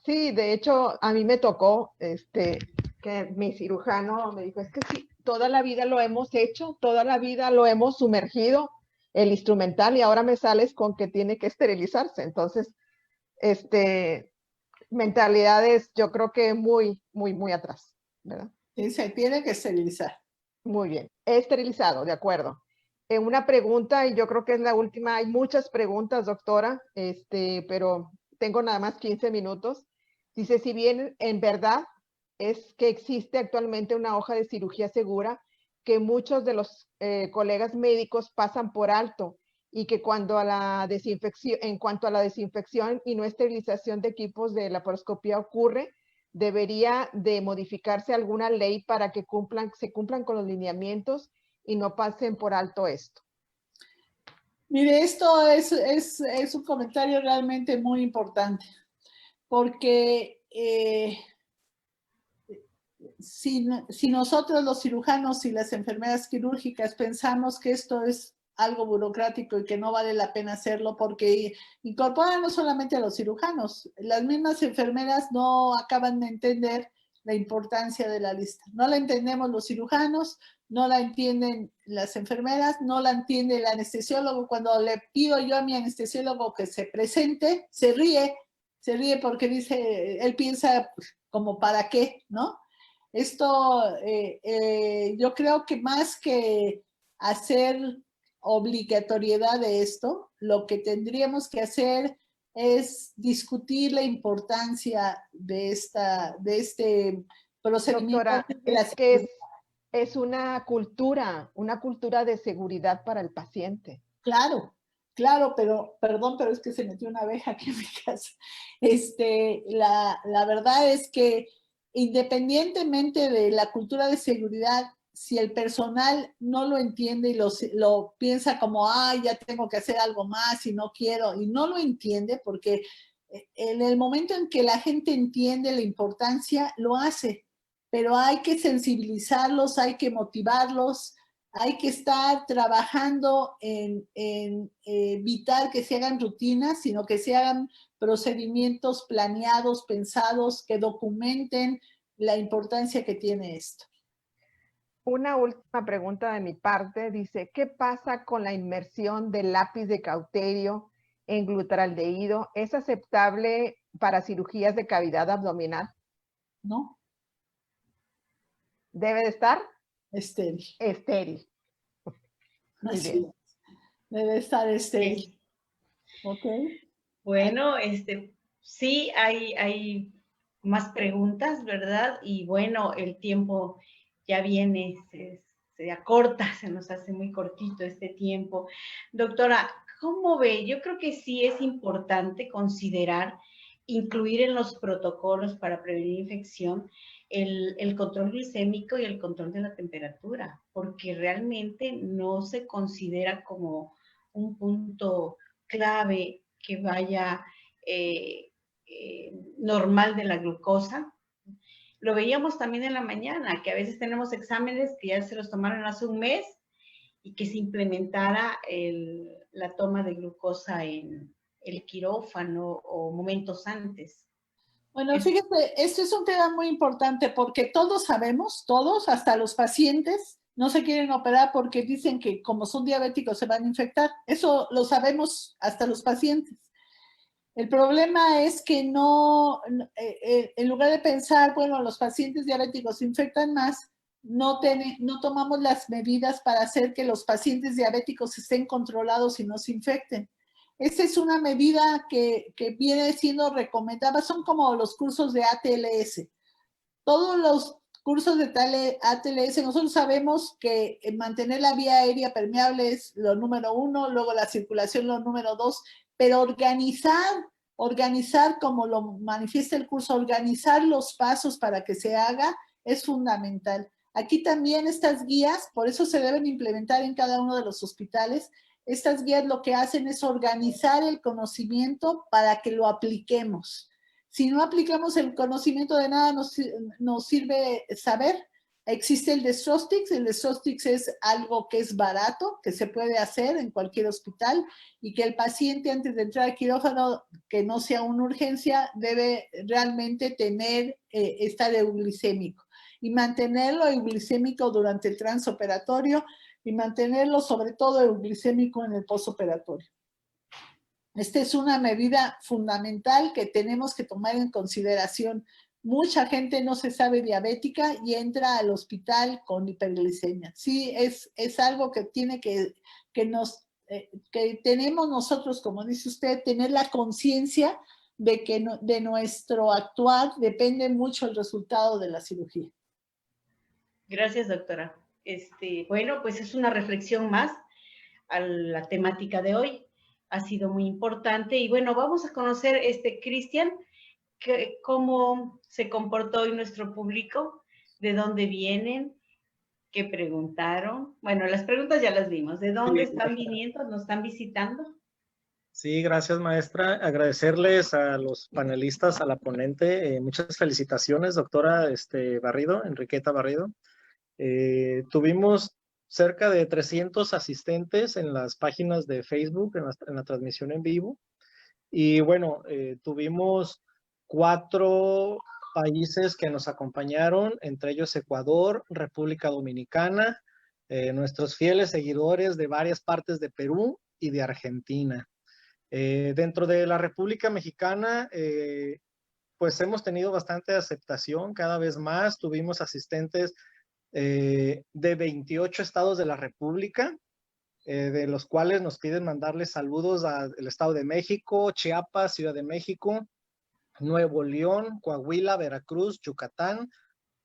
Sí, de hecho, a mí me tocó que mi cirujano me dijo, es que sí, toda la vida lo hemos hecho, toda la vida lo hemos sumergido, el instrumental, y ahora me sales con que tiene que esterilizarse. Entonces, mentalidades, yo creo que muy, muy, muy atrás, ¿verdad? Sí, se tiene que esterilizar. Muy bien, esterilizado, de acuerdo. Una pregunta, y yo creo que es la última, hay muchas preguntas, doctora, pero tengo nada más 15 minutos. Dice, si bien en verdad es que existe actualmente una hoja de cirugía segura que muchos de los colegas médicos pasan por alto y que cuando a la desinfección, en cuanto a la desinfección y no esterilización de equipos de laparoscopía ocurre, debería de modificarse alguna ley para que se cumplan con los lineamientos y no pasen por alto esto. Mire, esto es un comentario realmente muy importante, porque si nosotros los cirujanos y las enfermeras quirúrgicas pensamos que esto es algo burocrático y que no vale la pena hacerlo porque incorpora no solamente a los cirujanos, las mismas enfermeras no acaban de entender la importancia de la lista. No la entendemos los cirujanos, no la entienden las enfermeras, no la entiende el anestesiólogo. Cuando le pido yo a mi anestesiólogo que se presente, se ríe porque dice, él piensa como para qué, ¿no? Esto, yo creo que más que hacer obligatoriedad de esto, lo que tendríamos que hacer es discutir la importancia de este procedimiento. Doctora, es que es una cultura de seguridad para el paciente. Claro, claro, pero, perdón, pero es que se metió una abeja aquí en mi casa. La verdad es que independientemente de la cultura de seguridad, si el personal no lo entiende y lo piensa como, ay, ya tengo que hacer algo más y no quiero, y no lo entiende, porque en el momento en que la gente entiende la importancia, lo hace, pero hay que sensibilizarlos, hay que motivarlos, hay que estar trabajando en evitar que se hagan rutinas, sino que se hagan procedimientos planeados, pensados, que documenten la importancia que tiene esto. Una última pregunta de mi parte. Dice, ¿qué pasa con la inmersión del lápiz de cauterio en glutaraldehído? ¿Es aceptable para cirugías de cavidad abdominal? No. ¿Debe de estar? Estéril. Estéril. Muy Así bien. es. Debe estar estéril. Ok. Bueno, sí, hay más preguntas, ¿verdad? Y bueno, el tiempo ya viene, se acorta, se nos hace muy cortito este tiempo. Doctora, ¿cómo ve? Yo creo que sí es importante considerar incluir en los protocolos para prevenir infección el control glicémico y el control de la temperatura, porque realmente no se considera como un punto clave que vaya normal de la glucosa. Lo veíamos también en la mañana, que a veces tenemos exámenes que ya se los tomaron hace un mes y que se implementara la toma de glucosa en el quirófano o momentos antes. Bueno, fíjate, esto es un tema muy importante porque todos sabemos, todos, hasta los pacientes, no se quieren operar porque dicen que como son diabéticos se van a infectar. Eso lo sabemos hasta los pacientes. El problema es que no, en lugar de pensar, bueno, los pacientes diabéticos se infectan más, no tomamos las medidas para hacer que los pacientes diabéticos estén controlados y no se infecten. Esa es una medida que viene siendo recomendada, son como los cursos de ATLS. Todos los cursos de ATLS, nosotros sabemos que mantener la vía aérea permeable es lo número 1, luego la circulación lo número 2, pero organizar como lo manifiesta el curso, organizar los pasos para que se haga es fundamental. Aquí también estas guías, por eso se deben implementar en cada uno de los hospitales. Estas guías lo que hacen es organizar el conocimiento para que lo apliquemos. Si no aplicamos el conocimiento, de nada nos sirve saber. Existe el Destrostix. El Destrostix es algo que es barato, que se puede hacer en cualquier hospital y que el paciente antes de entrar al quirófano, que no sea una urgencia, debe realmente estar euglicémico y mantenerlo euglicémico durante el transoperatorio y mantenerlo sobre todo euglicémico en el postoperatorio. Esta es una medida fundamental que tenemos que tomar en consideración. Mucha gente no se sabe diabética y entra al hospital con hiperglicemia. Sí, es algo que tiene que tenemos nosotros, como dice usted, tener la conciencia de que de nuestro actuar depende mucho el resultado de la cirugía. Gracias, doctora. Bueno, pues es una reflexión más a la temática de hoy. Ha sido muy importante y bueno, vamos a conocer, Cristian, cómo se comportó hoy nuestro público, de dónde vienen, qué preguntaron. Bueno, las preguntas ya las vimos. ¿De dónde están viniendo? ¿Nos están visitando? Sí, gracias, maestra. Agradecerles a los panelistas, a la ponente. Muchas felicitaciones, doctora Barrido, Enriqueta Barrido. Tuvimos cerca de 300 asistentes en las páginas de Facebook, en la transmisión en vivo. Y bueno, tuvimos 4 países que nos acompañaron, entre ellos Ecuador, República Dominicana, nuestros fieles seguidores de varias partes de Perú y de Argentina. Dentro de la República Mexicana, pues hemos tenido bastante aceptación cada vez más. Tuvimos asistentes de 28 estados de la República, de los cuales nos piden mandarles saludos al Estado de México, Chiapas, Ciudad de México, Nuevo León, Coahuila, Veracruz, Yucatán,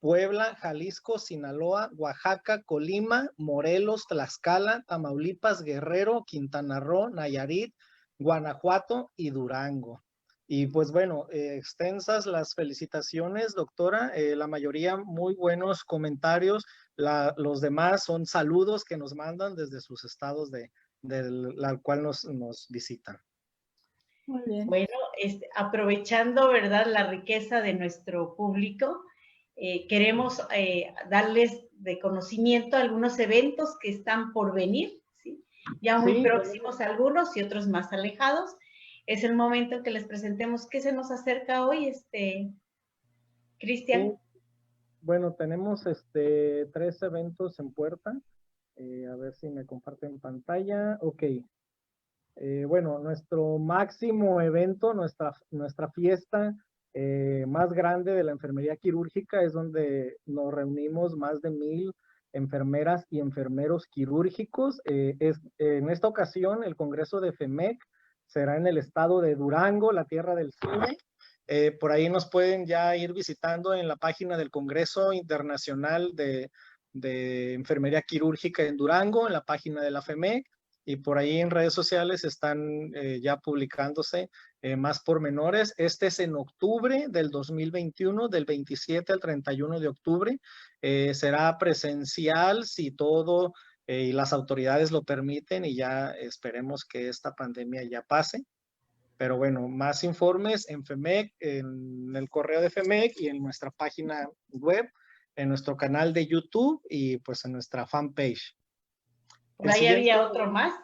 Puebla, Jalisco, Sinaloa, Oaxaca, Colima, Morelos, Tlaxcala, Tamaulipas, Guerrero, Quintana Roo, Nayarit, Guanajuato y Durango. Y pues bueno, extensas las felicitaciones, doctora. La mayoría muy buenos comentarios. Los demás son saludos que nos mandan desde sus estados la cual nos visitan. Muy bien. Bueno, aprovechando, ¿verdad?, la riqueza de nuestro público, queremos darles de conocimiento algunos eventos que están por venir, ¿sí? Ya muy próximos algunos y otros más alejados. Es el momento en que les presentemos qué se nos acerca hoy, Cristian. Sí. Bueno, tenemos 3 eventos en puerta. A ver si me comparten pantalla. Ok. Bueno, nuestro máximo evento, nuestra fiesta más grande de la enfermería quirúrgica es donde nos reunimos más de 1000 enfermeras y enfermeros quirúrgicos. En esta ocasión, el Congreso de FEMEC será en el estado de Durango, la tierra del cine. Por ahí nos pueden ya ir visitando en la página del Congreso Internacional de Enfermería Quirúrgica en Durango, en la página de la FEMEC. Y por ahí en redes sociales están ya publicándose más pormenores. Este es en octubre del 2021, del 27 al 31 de octubre. Será presencial si todo y las autoridades lo permiten y ya esperemos que esta pandemia ya pase. Pero bueno, más informes en FEMEC, en el correo de FEMEC y en nuestra página web, en nuestro canal de YouTube y pues en nuestra fanpage. Por ahí había otro más.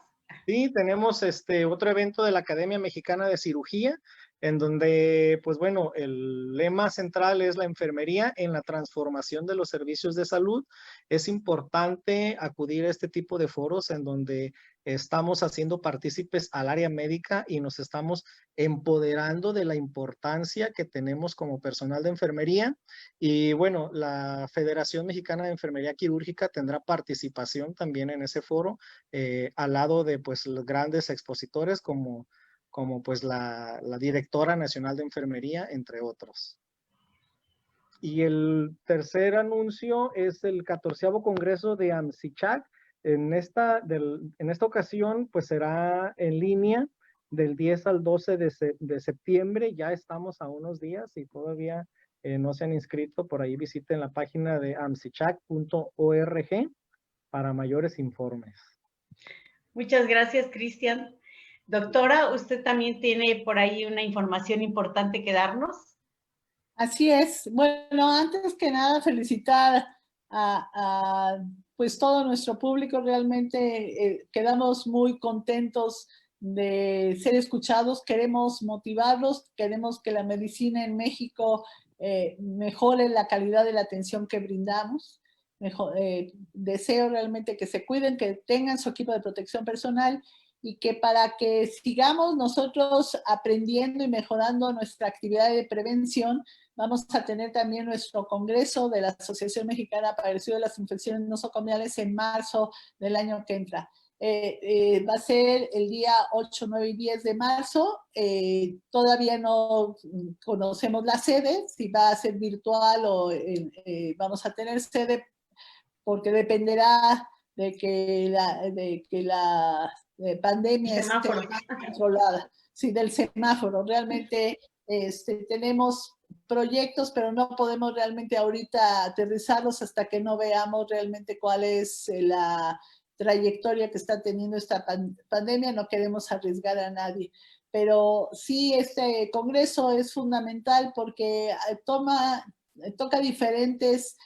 Sí, tenemos otro evento de la Academia Mexicana de Cirugía, en donde, pues bueno, el lema central es la enfermería en la transformación de los servicios de salud. Es importante acudir a este tipo de foros en donde estamos haciendo partícipes al área médica y nos estamos empoderando de la importancia que tenemos como personal de enfermería. Y bueno, la Federación Mexicana de Enfermería Quirúrgica tendrá participación también en ese foro, al lado de pues los grandes expositores como pues la directora nacional de enfermería, entre otros. Y el tercer anuncio es el 14º Congreso de AMSICHAC. En esta ocasión, pues será en línea del 10 al 12 de septiembre. Ya estamos a unos días y todavía no se han inscrito. Por ahí visiten la página de amsichac.org para mayores informes. Muchas gracias, Cristian. Doctora, ¿usted también tiene por ahí una información importante que darnos? Así es. Bueno, antes que nada, felicitar a pues todo nuestro público. Realmente quedamos muy contentos de ser escuchados. Queremos motivarlos, queremos que la medicina en México mejore la calidad de la atención que brindamos. Deseo realmente que se cuiden, que tengan su equipo de protección personal y que para que sigamos nosotros aprendiendo y mejorando nuestra actividad de prevención, vamos a tener también nuestro congreso de la Asociación Mexicana para el Estudio de las Infecciones Nosocomiales en marzo del año que entra. Va a ser el día 8, 9 y 10 de marzo. Todavía no conocemos la sede, si va a ser virtual o vamos a tener sede, porque dependerá de que la pandemia esté controlada. Sí, del semáforo. Realmente tenemos proyectos, pero no podemos realmente ahorita aterrizarlos hasta que no veamos realmente cuál es la trayectoria que está teniendo esta pandemia. No queremos arriesgar a nadie. Pero sí, este congreso es fundamental porque toca diferentes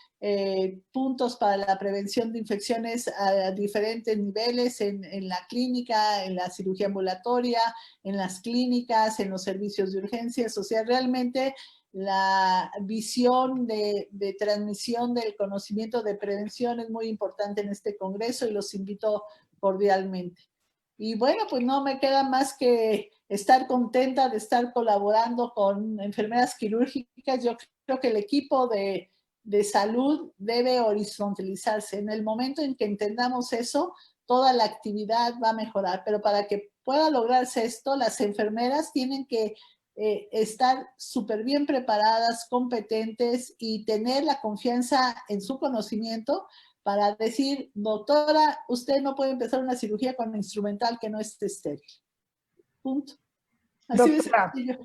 puntos para la prevención de infecciones a diferentes niveles en la clínica, en la cirugía ambulatoria, en las clínicas, en los servicios de urgencias. O sea, realmente la visión de transmisión del conocimiento de prevención es muy importante en este congreso y los invito cordialmente. Y bueno, pues no me queda más que estar contenta de estar colaborando con enfermeras quirúrgicas. Yo creo que el equipo de salud debe horizontalizarse. En el momento en que entendamos eso, toda la actividad va a mejorar. Pero para que pueda lograrse esto, las enfermeras tienen que estar súper bien preparadas, competentes y tener la confianza en su conocimiento para decir, doctora, usted no puede empezar una cirugía con instrumental que no esté estéril. Punto. Así de sencillo.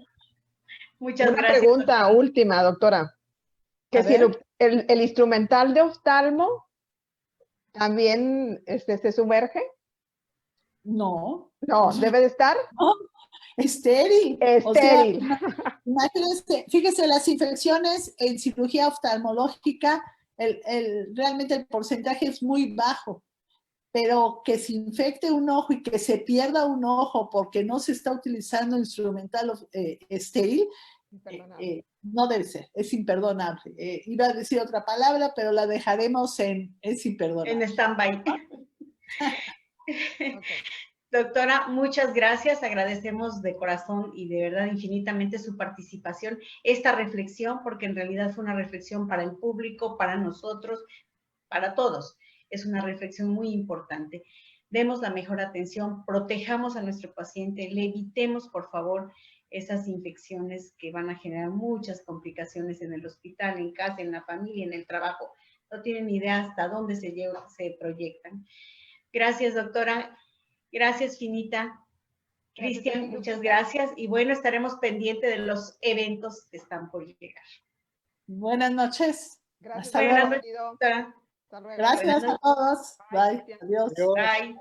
Muchas Una gracias. pregunta Doctora. última, doctora. Que si el instrumental de oftalmo también se sumerge. No. No, debe de estar. No, estéril. Estéril. O sea, imagínense, fíjese, las infecciones en cirugía oftalmológica, realmente el porcentaje es muy bajo, pero que se infecte un ojo y que se pierda un ojo porque no se está utilizando instrumental estéril, no debe ser, es imperdonable. Iba a decir otra palabra, pero la dejaremos es imperdonable. En stand-by. Okay. Doctora, muchas gracias. Agradecemos de corazón y de verdad infinitamente su participación, esta reflexión, porque en realidad fue una reflexión para el público, para nosotros, para todos. Es una reflexión muy importante. Demos la mejor atención, protejamos a nuestro paciente, le evitemos, por favor, esas infecciones que van a generar muchas complicaciones en el hospital, en casa, en la familia, en el trabajo. No tienen idea hasta dónde se proyectan. Gracias, doctora. Gracias, Finita. Cristian, muchas gracias. Y bueno, estaremos pendientes de los eventos que están por llegar. Buenas noches. Gracias. Hasta luego. Buenas noches, doctora. Hasta luego. Gracias a todos. Bye. Adiós. Bye.